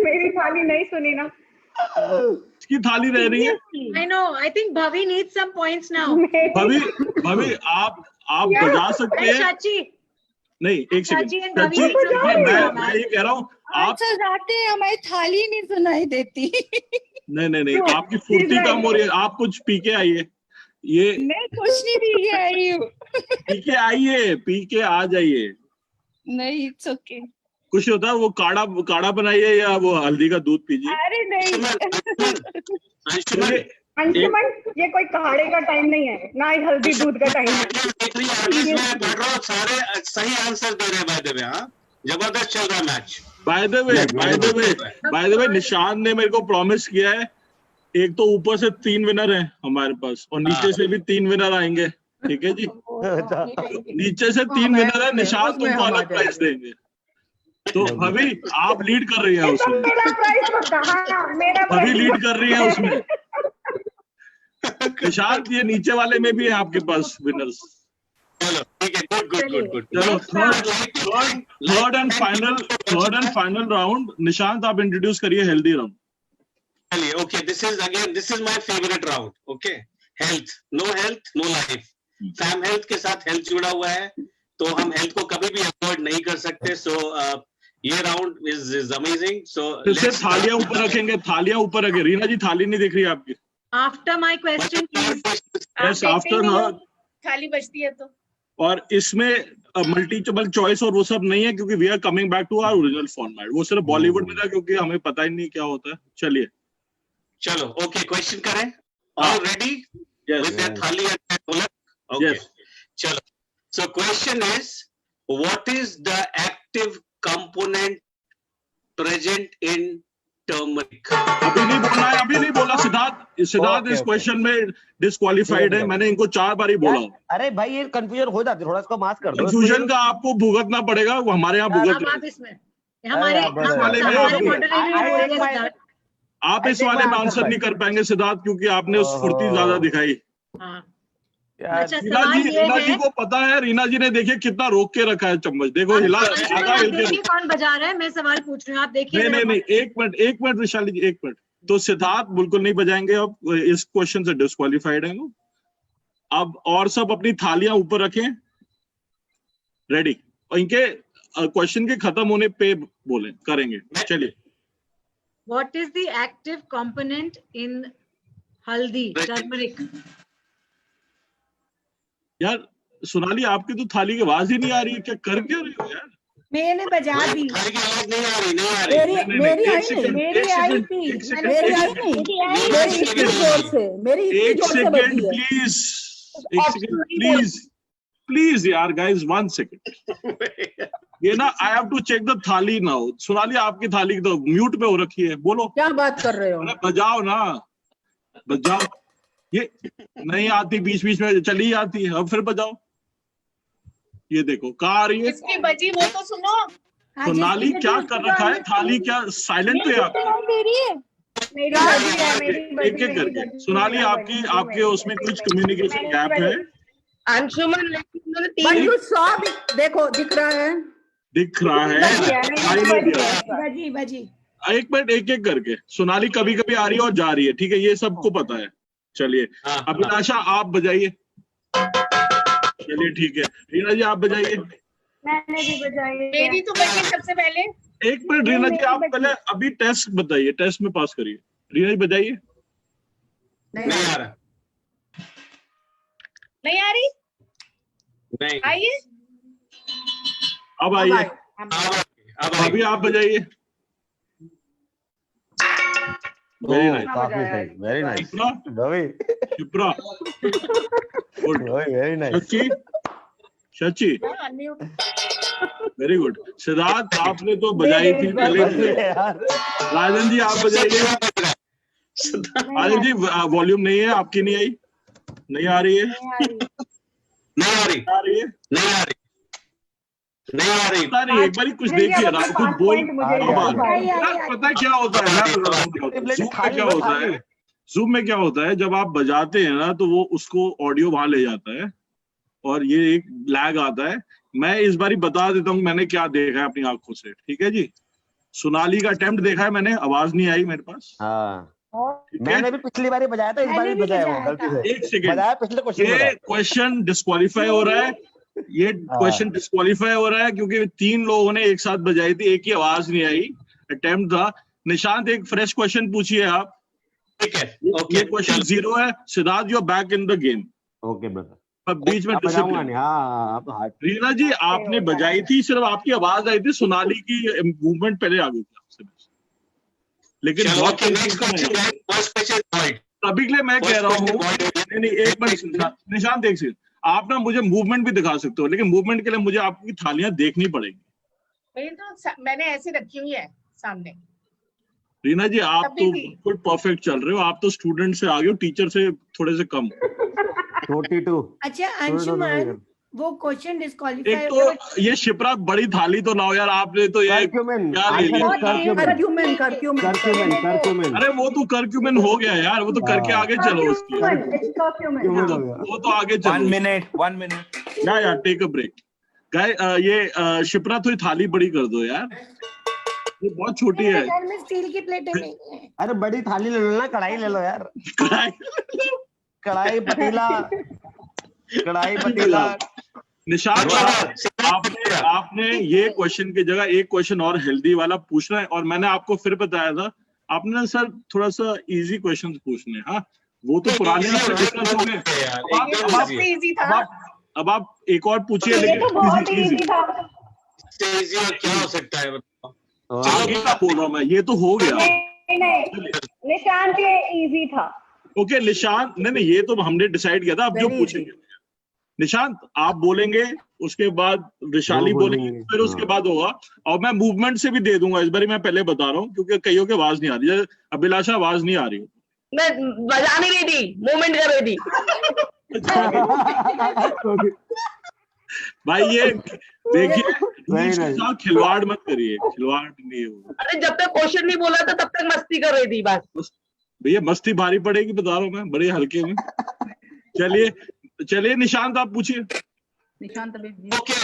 मेरी थाली नहीं सुनी ना, इसकी थाली रह रही है। I know, I think Bhavi needs some points now. भवी आप बजा सकते हैं। चाची नहीं एक सेकंड, चाची मैं ये कह रहा हूँ आप जाते हैं, हमारी थाली नहीं सुनाई देती। नहीं आपकी फुर्ती कम हो रही है, आप कुछ पी के आइए। ये मैं कुछ नहीं पी के आई हूँ। पी के आ जाइए। नहीं इट्स ओके। कुछ होता है वो काढ़ा बनाइए या वो हल्दी का दूध पीजिए। अरे नहीं अंशुमन, ये कोई काढ़े का टाइम नहीं है, ना ही हल्दी दूध का टाइम है। सारे सही आंसर दे रहे हैं। बाय द वे, हाँ जबरदस्त चल रहा है मैच। बाय द वे निशान ने मेरे को प्रॉमिस किया है, एक तो ऊपर से 3 विनर हैं हमारे पास और नीचे से भी 3 विनर आएंगे। ठीक है जी, नीचे से 3 विनर है, निशान तुमको अलग प्राइस देंगे। तो अभी आप लीड कर रही है उसमें, अभी लीड कर रही है उसमें। निशांत ये नीचे वाले में भी है आपके पास विनर्स। चलो ठीक है, गुड। चलो third and final round. Nishant आप इंट्रोड्यूस करिए हेल्दी राउंड। चलिए okay, this is my favourite round. Okay, health no life. Fam health के साथ हेल्थ जुड़ा हुआ है, तो हम हेल्थ को कभी भी अवॉइड नहीं कर सकते। सो ये राउंड इज अमेजिंग। सो थालियां ऊपर रखेंगे, रीना जी थाली नहीं दिख रही आपकी। After my question please. Yes after her थाली बचती है तो। और इसमें मल्टीपल चॉइस और वो सब नहीं है, क्योंकि we are coming back to our original format. वो सिर्फ बॉलीवुड में था क्योंकि हमें पता ही नहीं क्या होता है। चलो ओके, क्वेश्चन करें। ऑल रेडी विद द थाली एंड ढोलक? ओके चलो। So question is, what is the active component present in turmeric? अभी नहीं बोला है, अभी नहीं बोला। सिद्धार्थ इस Okay. क्वेश्चन में डिस्क्वालिफाइड है। ठीक है। मैंने इनको 4 बार ही बोला। अरे भाई ये कंफ्यूजन हो जाती है, थोड़ा इसको माफ कर दो। कंफ्यूजन का आपको भुगतना पड़ेगा, वो हमारे यहाँ भुगत अब रहे आप इसमें हमारे आप वाले हमारे में- moderator ही I बोलेंगे take my- सिद्धार्थ। आप इस I take वाले my में answer आंसर नहीं back. कर पाएंगे सिद्धार्थ, क्योंकि आपने उस फुर्ती ओहो। ज्यादा दिखाई। हाँ यार, अच्छा रीना सवाल जी ये रीना जी है को पता है, रीना जी ने देखिए कितना रोक के रखा है चम्मच, देखो हिला अंशुमन, आधा आप हिल के देखिए कौन बजा रहा है। मैं सवाल पूछ रही हूँ, आप देखिए नहीं जरा। नहीं नहीं, एक मिनट विशाली जी, 1 मिनट। तो सिद्धार्थ बिल्कुल नहीं बजाएंगे, अब इस क्वेश्चन से डिस्क्वालिफाइड है वो। अब और सब अपनी थालियां ऊपर रखें, रेडी, और इनके क्वेश्चन के खत्म होने पे बोले करेंगे। चलिए। What is the active component in haldi, turmeric? यार सोनाली, आपकी तो थाली की आवाज ही नहीं आ रही है, क्या कर क्या रही हो यार? मैंने बजा दी। थाली की आवाज नहीं आ रही, नहीं आ रही। मेरी मेरी आई नहीं, मेरी आई थी, मेरी आई नहीं, मेरी इतनी जोर से, मेरी इतनी एक जोर से सेकेंड बजी है। प्लीज, एक सेकेंड प्लीज, प्लीज यार गाइस, 1 सेकेंड। ये ना, I have to check the thali now. Sonali, आपकी थाली तो म्यूट पे हो रखी है, बोलो। क्या बात कर रहे हो? अरे बजाओ ना, बजाओ। ये नहीं आती, बीच बीच में चली आती है, अब फिर बजाओ। ये देखो कहाँ आ रही है। किसकी बजी वो तो सुनो। हाँ, सोनाली जिसकी क्या बजी कर उसकी रखा है, गाली थाली क्या साइलेंट पे आप? मेरी बजी है, मेरी एक एक करके। सोनाली, आपकी आपके उसमें कुछ कम्युनिकेशन गैप है। अंशुमन, लेकिन उन्होंने But 3 you saw me, देखो दिख रहा है। दिख रहा है, दिखाई नहीं दिया। बजी बजी। एक मिनट, एक एक करके। सोनाली कभी कभी आ रही है और जा रही है, ठीक है, ये सबको पता है। चलिए, हाँ, अभिलाषा आप बजाइए। चलिए ठीक है, रीना जी आप बजाइए। मैंने भी बजाई। मेरी तो बजी सबसे पहले। एक मिनट रीना जी, आप पहले अभी टेस्ट बताइए, टेस्ट में पास करिए। रीना जी बजाइए। नहीं आ रहा, नहीं आ रही, नहीं। आइए। अब आइए, अब अभी आप बजाइए। वेरी नाइस, काफी सही, very nice Shipra, Ravi, Shipra, good. Very nice. Shachi, Shachi, very good. Siddharth, आपने तो बजाई थी पहले। यार राजन जी आप बजाइए। राजन जी वॉल्यूम नहीं है, आपकी नहीं आई, नहीं आ रही है, नहीं आ रही, आ रही है, नहीं आ रही, नहीं आ रही। पता नहीं, एक बार कुछ देखिए ना, कुछ बोल। आई, यार पता है क्या होता है ना, जूम में क्या होता है, जूम में क्या होता है, जब आप बजाते हैं ना तो वो उसको ऑडियो वहां ले जाता है और ये एक लैग आता है। मैं इस बार ही बता देता हूँ मैंने क्या देखा है अपनी आंखों से, ठीक है जी। सोनाली का अटेम्प्ट देखा है मैंने, आवाज नहीं आई मेरे पास। हाँ, ठीक है? मैंने भी पिछली बार ही बजाया था, इस बार भी मैंने भी बजाया वो बजाया गलती था। से। एक सेकेंड, बजाया पिछले क्वेश्चन ये में। क्वेश्चन डिस्क्वालीफाई हो रहा है, ये क्वेश्चन डिस्क्वालीफाई हो रहा है क्योंकि 3 लोगों ने एक साथ बजाई थी, एक ही आवाज नहीं आई, अटेम्प्ट था। निशांत, एक फ्रेश क्वेश्चन पूछिए आप। ठीक है, ये ओके। क्वेश्चन 0 है। Siddharth, you are back in the game, okay brother, पर बीच में बजाऊंगा डिसिप्लिन। नहीं। हाँ, आप हार्ट। रीना जी आपने बजाई थी, सिर्फ आपकी आवाज आई थी, सोनाली की मूवमेंट पहले आ गई थी आपसे, लेकिन चलो, बहुत ओके, नेक्स्ट क्वेश्चन है, फर्स्ट क्वेश्चन पॉइंट। अभी के लिए मैं कह रहा हूँ, नहीं एक मिनट निशांत, एक सेकंड, आप ना मुझे मूवमेंट भी दिखा सकते हो, लेकिन मूवमेंट के लिए मुझे आपकी थालियां देखनी पड़ेगी। मैंने ऐसे रखी हुई है सामने। रीना जी आप तभी तो भी। बिल्कुल परफेक्ट चल रहे हो, आप तो स्टूडेंट से आगे हो, टीचर से थोड़े से कम। 42। अच्छा अंशुमन, वो क्वेश्चन डिस्क्वालीफाई एक तो ये शिप्रा बड़ी थाली तो लाओ यार, आपने तो ये कर्क्यूमिन, क्या ले लिया? करक्यूमेन, कर्क्यूमिन। अरे वो तो करक्यूमेन हो गया यार, वो तो करके आगे चलो उसकी, वो तो आगे चलो। 1 minute. यार टेक अ ब्रेक गाय। ये शिप्रा थोड़ी थाली बड़ी कर दो यार, ये बहुत छोटी है। घर में स्टील की प्लेटें नहीं है। अरे बड़ी थाली ले लो ना, कढ़ाई ले लो यार, कढ़ाई पतीला, कढ़ाई पतीला। निशांत, आपने ये क्वेश्चन की जगह एक क्वेश्चन और हेल्दी वाला पूछना है, और मैंने आपको फिर बताया था, आपने ना सर थोड़ा सा इजी क्वेश्चंस पूछने हैं। हाँ, वो तो पुराने आपसे डिस्कस हो गए, सबसे इजी था। अब आप एक और पूछिए, लेकिन इजी था। इजी और क्या हो सकता है बताओ? आगे का बोल रहा हूँ मैं, ये तो हो गया। निशांत, ये इजी था। ओके निशांत, नहीं ये तो हमने डिसाइड किया था, अब जो Very पूछेंगे निशांत आप बोलेंगे, उसके बाद वैशाली बोलेंगे, फिर उसके बाद होगा। और मैं मूवमेंट से भी दे दूंगा इस बार, मैं पहले बता रहा हूँ, क्योंकि कईयों की आवाज नहीं आ रही है। अभिलाषा आवाज नहीं आ रही। मैं बजा नहीं रही थी, मूवमेंट कर रही थी। भाई ये देखिए, रूल्स के साथ खिलवाड़ मत करिए, खिलवाड़ नहीं हो। अरे जब तक क्वेश्चन नहीं बोला था तब तक मस्ती कर रही थी बस। भैया मस्ती भारी पड़ेगी, बता रहा हूँ मैं, बड़े हल्के में। चलिए निशांत आप पूछिए। निशांत अभी ओके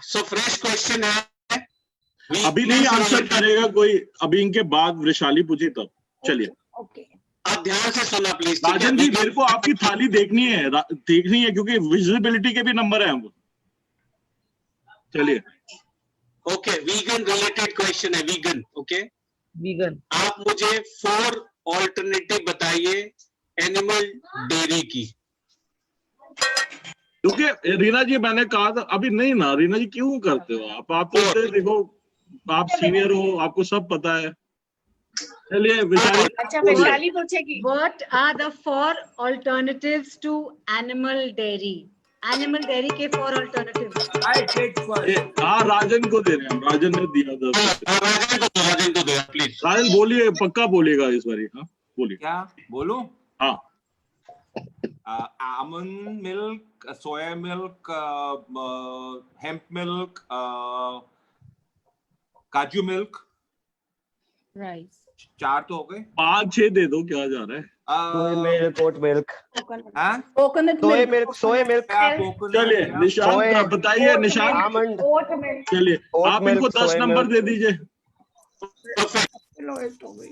सो फ्रेश क्वेश्चन है, अभी नहीं आंसर करेगा कोई, अभी इनके बाद वैशाली पूछी तब। चलिए ओके आप ध्यान से सुना प्लीज। राजन जी मेरे को आपकी थाली देखनी है क्योंकि विजिबिलिटी के भी नंबर है हम। चलिए ओके, वीगन रिलेटेड क्वेश्चन है, वीगन। Okay vegan. आप मुझे 4 ऑल्टरनेटिव बताइए एनिमल डेयरी की। क्योंकि रीना जी मैंने कहा था अभी नहीं ना, रीना जी क्यों करते हो आप तो देखो आप सीनियर हो, आपको सब पता है। चलिए वैशाली। अच्छा Vaishali पूछेगी। What are the 4 alternatives to animal dairy? Animal dairy के 4 alternatives. I take first. हाँ राजन को दे रहे हैं, राजन ने दिया था। राजन को दो प्लीज। राजन बोलिए, पक्का बोलिएगा इस बार। हाँ बोलिए। क्या बोलूं? हाँ almond milk, soya milk, hemp milk, काजू मिल्क। राइस 4 तो हो गए। 5-6 दे दो, क्या जा रहा है। सोया मिल्क, ओट मिल्क, हाँ? Coconut soya milk, soya milk. चलिए निशांत बताइए, निशांत आमंड। चलिए आप इनको 10 नंबर दे दीजिए।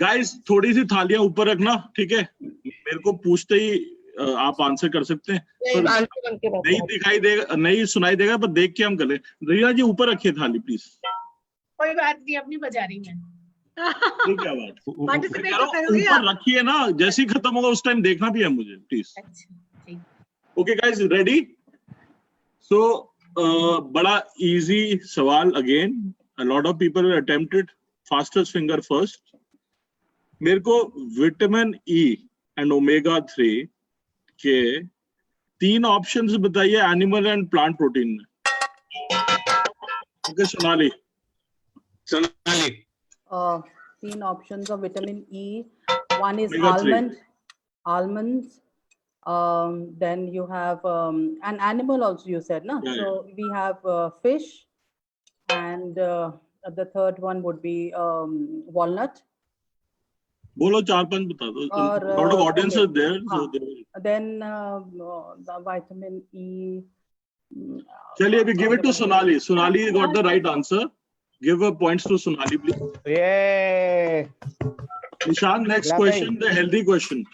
गाइस थोड़ी सी थालियां ऊपर रखना, ठीक है। मेरे को पूछते ही आप आंसर कर सकते हैं, नहीं दिखाई देगा, नहीं सुनाई देगा, पर देख के हम कर ले। रीना जी ऊपर रखिए थाली प्लीज। कोई बात नहीं, अपनी बजा रही है। ठीक है, बात Participate तो करोगे ऊपर रखिए ना, जैसे ही खत्म होगा उस टाइम देखना भी है मुझे please. Okay guys ready. So बड़ा इजी सवाल again, a lot of people attempted. Fastest finger first. मेरे को विटामिन ई एंड ओमेगा 3 के 3 ऑप्शंस बताइए एनिमल एंड प्लांट प्रोटीन में। Okay Sonali. 3 options of vitamin E. One is Omega 3. almonds. Then you have an animal also you said, no? Yeah, So we have fish, and the third one would be walnut. बोलो 4-5 बता दो। और, lot of audience okay. is there, so हाँ. they will... Then the vitamin E. चलिए अभी give it to Sonali. Sonali got the right answer. Give a points to Sonali please. Yay! Nishan, next question, the healthy question.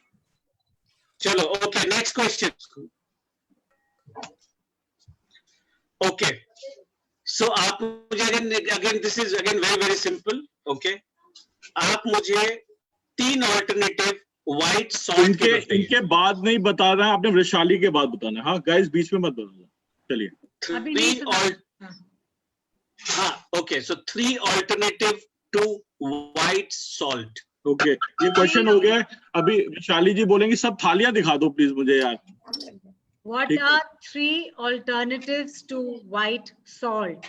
चलो okay next question. Okay so आप मुझे again this is again very very simple. Okay आप मुझे 3 alternative white salt के इनके बाद नहीं बता रहा है आपने, वैशाली के बाद बताना है। हाँ गाइस बीच में मत बताना। चलिए 3 हाँ okay so 3 alternative to white salt. Okay ये क्वेश्चन हो गया। अभी वैशाली जी बोलेंगे, सब थालियां दिखा दो प्लीज मुझे यार। What are 3 alternatives to white salt?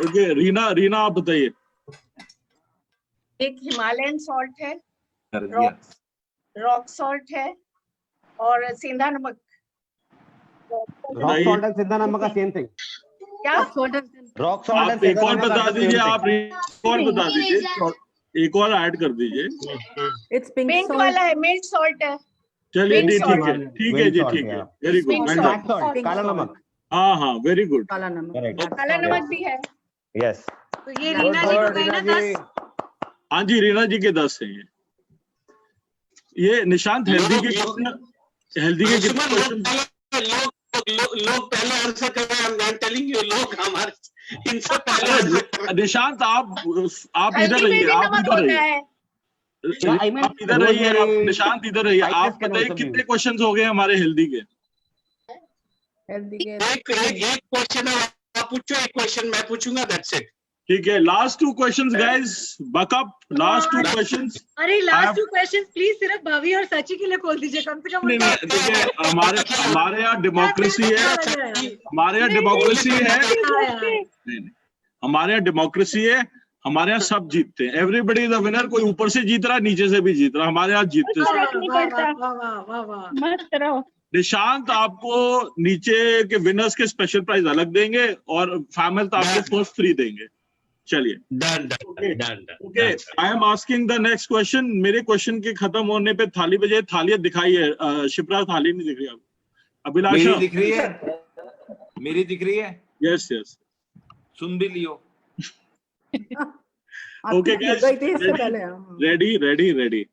Okay Reena आप बताइए। एक हिमालयन सॉल्ट है, कर दिया। रॉक सॉल्ट है, और सेंधा नमक। रॉक सॉल्ट एंड सिंधा नमक का सेम थिंग। क्या? रॉक सॉल्ट आप एक और बता दीजिए, आप एक और बता दीजिए, एक और ऐड कर दीजिए। It's pink pink salt. वाला है, मिल्क सॉल्ट है। चलिए Pink ठीक salt. है, ठीक है जी, ठीक है, very good. Pink black salt. Salt, काला नमक। हाँ वेरी गुड। काला नमक। Correct. Black काला salt. नमक भी है। यस तो ये रीना जी को गए ना 10। हाँ जी रीना जी के 10 है ये। निशांत हेल्दी के कितने क्वेश्चन? लोग पहले आंसर कर रहे हैं। आई एम टेलिंग यू, लोग हमारे इनसे पहले। निशांत आप इधर हल्दी में रहिए, भी आप नमक इधर होता रहिए, है। आप इधर रहिए, आप निशांत इधर रहिए। आप बताइए कितने क्वेश्चंस हो गए हमारे हेल्दी के? Healthy के एक क्वेश्चन आप पूछो, एक क्वेश्चन मैं पूछूंगा, दैट्स इट। ठीक है, last 2 questions guys, backup, last 2 questions. अरे लास्ट 2 क्वेश्चंस प्लीज सिर्फ भाभी और सची के लिए खोल दीजिए, कम से कम। नहीं, देखिए हमारे यहाँ डेमोक्रेसी है, हमारे यहाँ डेमोक्रेसी है, हमारे यहाँ डेमोक्रेसी है, हमारे यहाँ सब जीतते हैं, एवरीबडी इज अ विनर, कोई ऊपर से जीत रहा है नीचे से भी जीत रहा है, हमारे यहाँ जीतते हैं। मस्त रहो। निशांत आपको नीचे के विनर्स के स्पेशल प्राइज अलग देंगे और फैमिली तो आपको फर्स्ट फ्री देंगे। चलिए, done. Okay, I am asking the next question. मेरे क्वेश्चन के खत्म होने पे थाली बजाए, थालियां दिखाई है, शिप्रा थाली नहीं दिख रही आपको? अभिलाषा मेरी दिख रही है, मेरी दिख रही है। यस यस, सुन भी लियो। Okay guys, ready.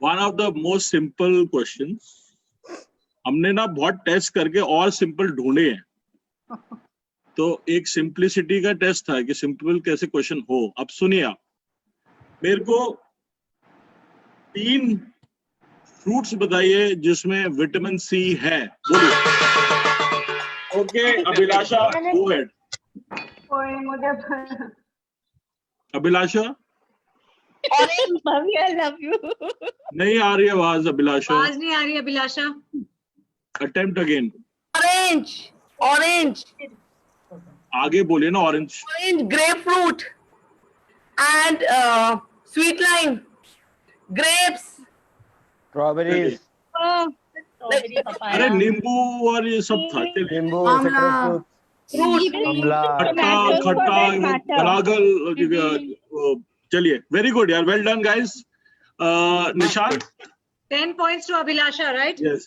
One of the most simple questions, हमने ना बहुत टेस्ट करके और सिंपल ढूंढे हैं, तो एक सिंप्लिसिटी का टेस्ट था कि सिंपल कैसे क्वेश्चन हो। अब सुनिए आप, मेरे को 3 फ्रूट्स बताइए जिसमें विटामिन सी है, बोलिए। ओके अभिलाषा, गो अहेड। अभिलाषा, भाभी आई लव यू। नहीं आ रही आवाज अभिलाषा, आवाज नहीं आ रही अभिलाषा। Attempt again. ऑरेंज, आगे बोलिए ना, orange, grep fruit and sweet lime, grapes, strawberries, अरे नींबू और ये सब था। नींबू, आमला, आमला, खट्टा, गलागल। चलिए, वेरी गुड यार, well done guys. Nishant, 10 points to Abhilasha, right? yes.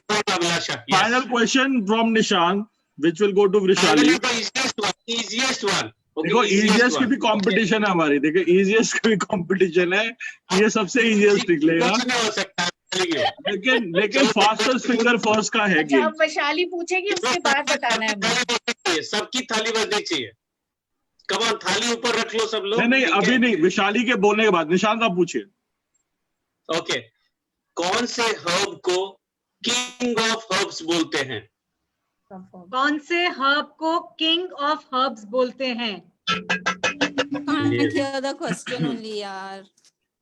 Abhilasha, yes. Final question from Nishant, which will go to Vrishali. Easiest one. देखो easiest की भी कंपटीशन है हमारी, देखो easiest की भी कंपटीशन है, ये सबसे easiest निकलेगा, कुछ नहीं हो सकता, लेकिन फास्टेस्ट फिंगर फर्स्ट का है गेम। जब वैशाली पूछेगी उसके बाद बताना है मुझे। सबकी थाली बजनी चाहिए। कमान, थाली ऊपर रख लो सब लोग। नहीं, अभी नहीं, विशाली के बोलने के बाद। निशांत आप पूछिए। ओके, कौन से हर्ब को किंग ऑफ हर्ब्स बोलते हैं? कौन से हर्ब को किंग ऑफ हर्ब्स बोलते हैं? क्वेश्चन ओनली यार।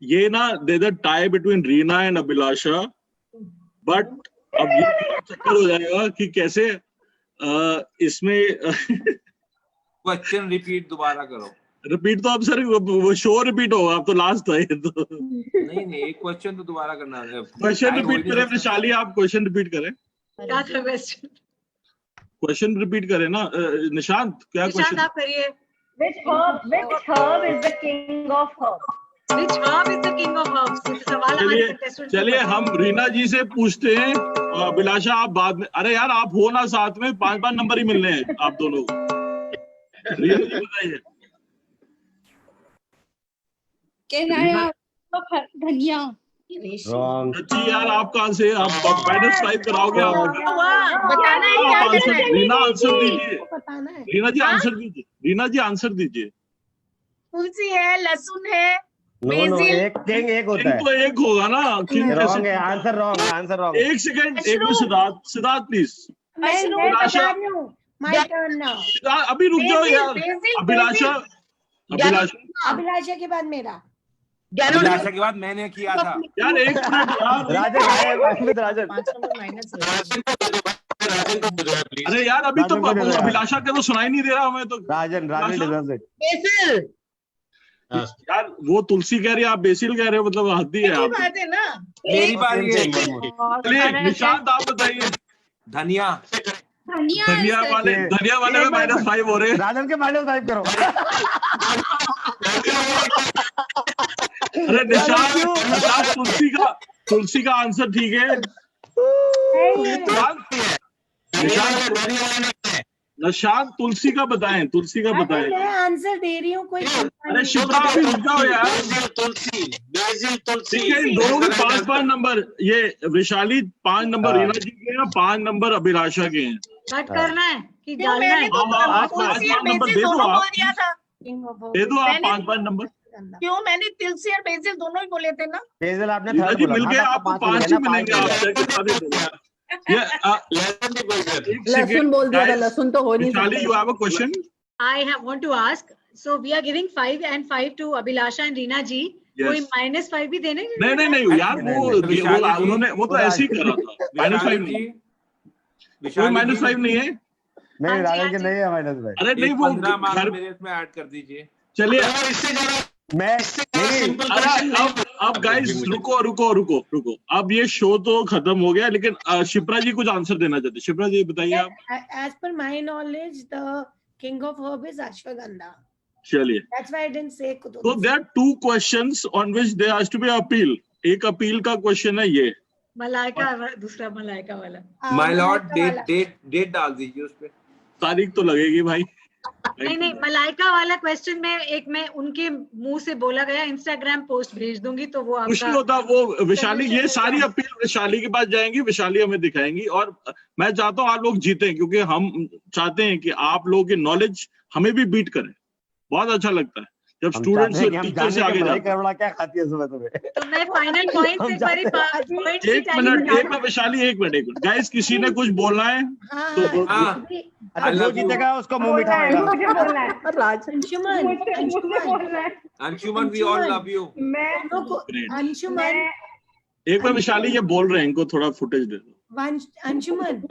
ये ना there tie between Reena and Abhilasha, but अब ये चक्कर हो जाएगा कि कैसे इसमें क्वेश्चन रिपीट दोबारा करो। रिपीट तो अब सर वो शो रिपीट होगा, अब तो लास्ट था ये तो। नहीं, एक क्वेश्चन तो दोबारा करना है। क्वेश्चन रिपीट करें वैशाली, आप क्वेश्चन रिपीट करें। क्या था क्वेश्चन? क्वेश्चन रिपीट करें ना निशांत, क्या क्वेश्चन? आप करिए। which herb is the king of herbs? Which herb is the king of herbs? ये तो सवाल हमारे contestant से चलिए हम रीना जी से पूछते हैं, अभिलाषा आप बाद में। अरे यार आप हो ना साथ में, 5 नंबर ही मिलने हैं आप दोनों को। रीना जी बताइए। धनिया। रॉन्ग। जी यार आप कहाँ से, आप माइनस 5 कराओगे आप? बताना है क्या आंसर, रीना आंसर दीजिए। बताना है। रीना जी आंसर दीजिए, रीना जी आंसर दीजिए। तुलसी है, लहसुन है, नो, एक किंग एक होता है। तो एक होगा ना, किंग रॉन्ग है, आंसर रॉन्ग। एक सेकंड, एक minute, Siddharth please. Abhilasha, my turn now. अभी रुक जाओ यार। अभिलाषा अभिलाषा के बाद मेरा। अभिलाषा के बाद मैंने किया था यार, एक मिनट यार। राजन, अरे यार अभी तो अभिलाषा के तो सुनाई नहीं दे रहा हमें तो। राजन यार वो तुलसी कह रही है, आप बेसिल कह रहे हो, मतलब हद्दी है आप। बात है ना। मेरी बारी है। चलिए निशांत आप बताइए। धनिया वाले में -5 हो रहे हैं। राजन के -5 करो। अरे निशांत तुलसी का आंसर ठीक है। निशांत तुलसी का बताएं, मैं आंसर दे रही हूँ, कोई। अरे शिप्रा अभी रुक जाओ यार। ठीक है, इन दोनों के 5 नंबर, ये वैशाली 5 नंबर रीना जी के हैं, 5 नंबर अभिलाषा के हैं। कट करना है कि डालना है? आप 5 नंबर दे दो, आप दे दो, आप 5 नंबर। क्यों, मैंने तुलसी और बेसिल दोनों ही बोले थे ना। बेसिल आपने रीना जी मिल गए, आपको 5 ही मिलेंगे। लहसुन बोल दिया था, लहसुन तो हो नहीं सकता। Vishali, you have a question? I want to ask, So we are giving 5 and 5 to Abhilasha and Reena ji. Yes. कोई -5 भी देने? नहीं यार, वो उन्होंने वो तो ऐसे ही करा था। -5 नहीं, कोई -5 नहीं है। नहीं, राजन के नहीं है -5। अरे नहीं, वो 15 मार्क्स घर मेरे इसमें ऐड कर दीजिए। चलिए इससे ज्यादा मैं अब गाइस रुको। अब ये शो तो खत्म हो गया, लेकिन शिप्रा जी कुछ आंसर देना चाहते। शिप्रा जी बताइए आप। As per my knowledge, the king of herb is Ashwagandha. चलिए, That's why I didn't say Kudur. so there are 2 questions on which there has to be appeal. एक अपील का क्वेश्चन है ये, मलाइका, दूसरा मलाइका वाला। माय लॉर्ड, डेट डाल दीजिए उस पे। तारीख तो लगेगी भाई। नहीं, मलाइका वाला क्वेश्चन में मैं उनके मुंह से बोला गया इंस्टाग्राम पोस्ट भेज दूंगी, तो वो कुछ नहीं होता। वो विशाली, ये सारी अपील विशाली के पास जाएंगी, विशाली हमें दिखाएंगी। और मैं चाहता हूँ आप लोग जीतें, क्योंकि हम चाहते हैं कि आप लोगों की नॉलेज हमें भी बीट करें। बहुत अच्छा लगता है जब स्टूडेंट से टीचर से आगे जाते हैं। क्या खाती है सुबह तुम्हें? तो मैं फाइनल पॉइंट्स एक बारी एक मिनट विशाली, एक मिनट गाइस, किसी ने कुछ बोलना है तो अरे जो जीतेगा उसको मुंह मिठाएगा। Anshuman, we all love you. Anshuman, एक बार विशाली ये बोल रहे हैं, इनको थोड़ा फुटेज दे दो। अंशुमन,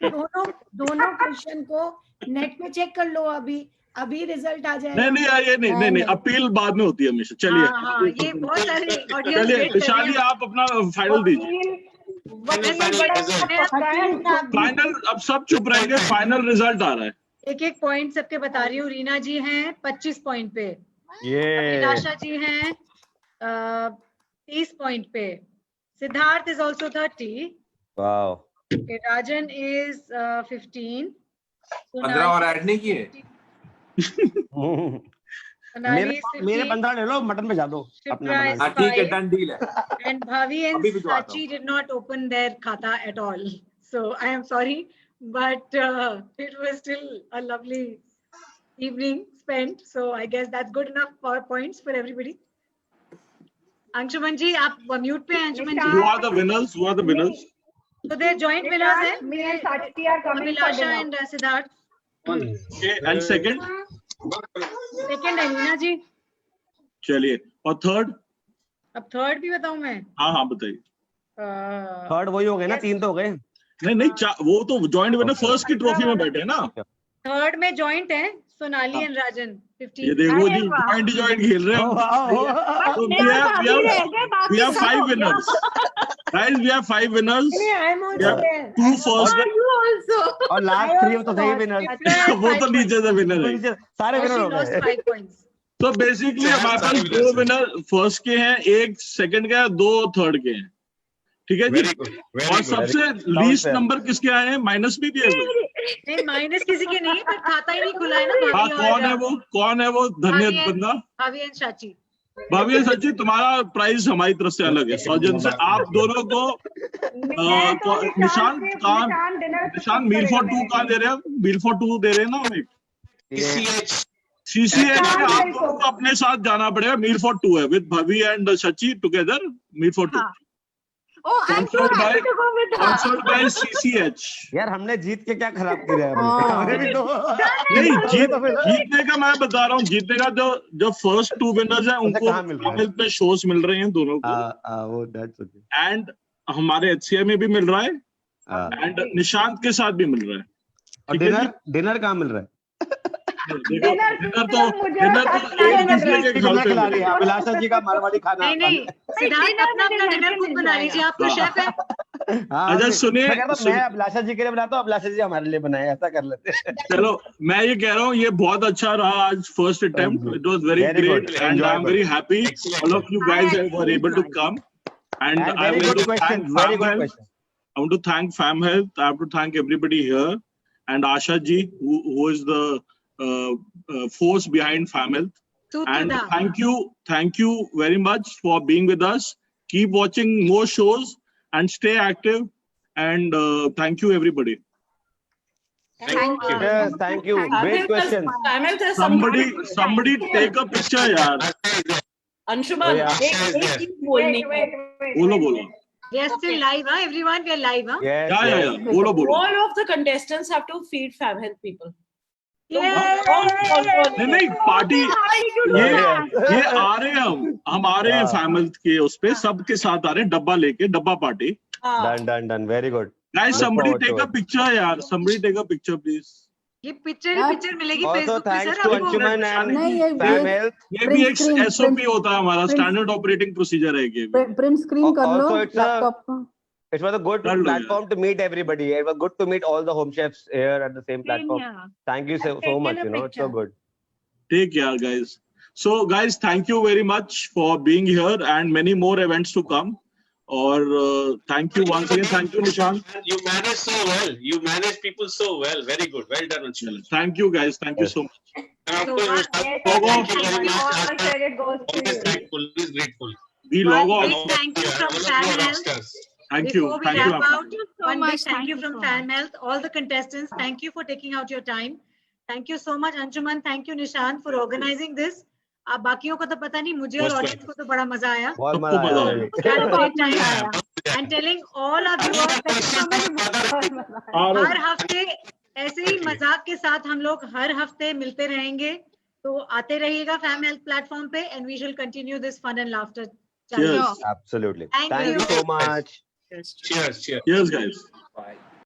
दोनों क्वेश्चन को नेट में चेक कर लो। अभी रिजल्ट आ जाएगा। नहीं, अपील बाद में होती है हमेशा। चलिए, ये बहुत सारे चलिए विशाली, आप अपना फाइनल दीजिए। फाइनल, अब सब चुप रहेंगे, फाइनल रिजल्ट आ रहा है। एक पॉइंट सबके बता रही हूँ। रीना जी हैं 25 पॉइंट पे, अभिलाषा जी हैं 30 पॉइंट पे, Siddharth is also 30, Rajan is 15, 15 और ऐड नहीं किए। मेरे 15 ले लो, मटन भेजा दो अपना। ठीक है, डन डील है। And Bhavi and Sachi did not open their khata at all, so I am sorry, but it was still a lovely evening spent, so I guess that's good enough for points for everybody. Anshuman ji, आप mute पे हैं। Anshuman ji, who are the winners? So they're joint winners हैं, Abhilasha and Siddharth. Okay, and second है मीना जी। चलिए, और third? अब third भी बताऊं मैं? हाँ बताइए। थर्ड वही हो गए ना, 3 तो हो गए। नहीं, वो तो जॉइंट विनर फर्स्ट की ट्रॉफी में बैठे ना। थर्ड में जॉइंट है सोनाली एंड राजन 15। ये देखो जी, जॉइंट खेल रहे हैं। So we have 5 winners. Guys, we have 5 winners. I'm also there. 2 first. You also. और लास्ट 3 तो सही विनर। वो तो नीचे से विनर है। सारे विनर हो गए। 5 points. तो बेसिकली हमारे पास 2 विनर फर्स्ट के हैं, 1 सेकंड का है, 2 थर्ड के हैं। ठीक है जी। और सबसे लीस्ट नंबर किसके आए हैं? माइनस भी दिए हुए? नहीं, माइनस किसी के नहीं, पर खाता ही नहीं खुला है ना। हाँ, कौन है वो धन्य बंदा? भाभी एंड चाची। भाभी एंड चाची, तुम्हारा प्राइस हमारी तरफ से अलग है। सौजन से आप दोनों को निशान मील फॉर 2 कहाँ दे रहे हैं? मील फॉर 2 दे रहे हैं ना हमें। CCH में आप दोनों को अपने साथ जाना पड़ेगा। मील फॉर 2 है विद भाभी and Sachi together. Meal for 2 sponsored by CCH। यार हमने जीत के क्या खराब किया है? नहीं, जीतने का मैं बता रहा हूँ। जीतने का जो फर्स्ट 2 विनर्स हैं उनको हेल्थ पे शोज मिल रहे हैं दोनों को, एंड हमारे HCI में भी मिल रहा है, एंड निशांत के साथ भी मिल रहा है। और डिनर कहाँ मिल रहा है? डिनर तो एक दूसरे के घर पे खिला रही है। अभिलाषा जी का मारवाड़ी खाना। नहीं, सिद्धार्थ अपना डिनर खुद बना लीजिए, आप तो शेफ है। अच्छा सुनिए, मैं अभिलाषा जी के लिए बनाता हूँ, अभिलाषा जी हमारे लिए बनाए, ऐसा कर लेते हैं। चलो, मैं ये कह रहा हूँ, ये बहुत अच्छा रहा आज first attempt. It was very great and I am very happy all of you guys were able to come, and I want to thank Fam Health. I have to thank everybody here, and Asha ji, who is the force behind Fam Health. And thank you very much for being with us. Keep watching more shows and stay active, and thank you everybody. Thank you. Yes, thank you. Great question. Somebody take a picture yaar. Anshuman, एक चीज बोलनी है। बोलो। We are still live, huh? Everyone, we are live, huh? Yeah. बोलो। All of the contestants have to feed Fam Health people. नहीं party ये आ रहे हैं हम आ रहे हैं फैमिली के उस पे सबके साथ आ रहे हैं डब्बा लेके डब्बा party done very good guys somebody take a picture यार somebody take a picture please ये पिक्चर मिलेगी also फेसबुक पे thanks सर to आपको। Anshuman and नहीं, ये Fam Health. ये भी एक Print, SOP होता है हमारा print. स्टैंडर्ड ऑपरेटिंग प्रोसीजर है ये भी। प्रिंट स्क्रीन कर लो Also, it's a- लैपटॉप को। It was a good Done, platform to meet everybody. It was good to meet all the home chefs here at the same platform. Thank you so much. You know, it's so good. Take care guys. So guys, thank you very much for being here and many more events to come. और thank you once again. Thank you Nishant. You manage so well. You manage people so well. Very good. Well done, Anshuman. Thank you guys. Thank you so much. And of So, course, yes, thank you very thank you. much. All credit goes to Always you. thankful. Always grateful. We One log big on. thank you from All of Fam you are Health. rockstars. Thank you. Before we Thank you. wrap out, so one much. big thank you Thank you from so Fam Health. All the contestants, thank you for taking out your time. Thank you so much, Anshuman. Thank you, Nishant, for organizing this. आप बाकियों को तो पता नहीं, मुझे और Most audience को तो बड़ा मजा आया। बहुत सबको मजा मजा आया आया। We had a great time. Yeah. And telling all of you all, हर हफ्ते ऐसे ही मजाक के साथ हम लोग हर हफ्ते मिलते रहेंगे, तो आते रहिएगा फैम हेल्थ प्लेटफॉर्म पे, and we shall continue this fun and laughter challenge. Cheers. Absolutely. Thank Thank you you. so much. Cheers. Cheers. Cheers guys. Bye.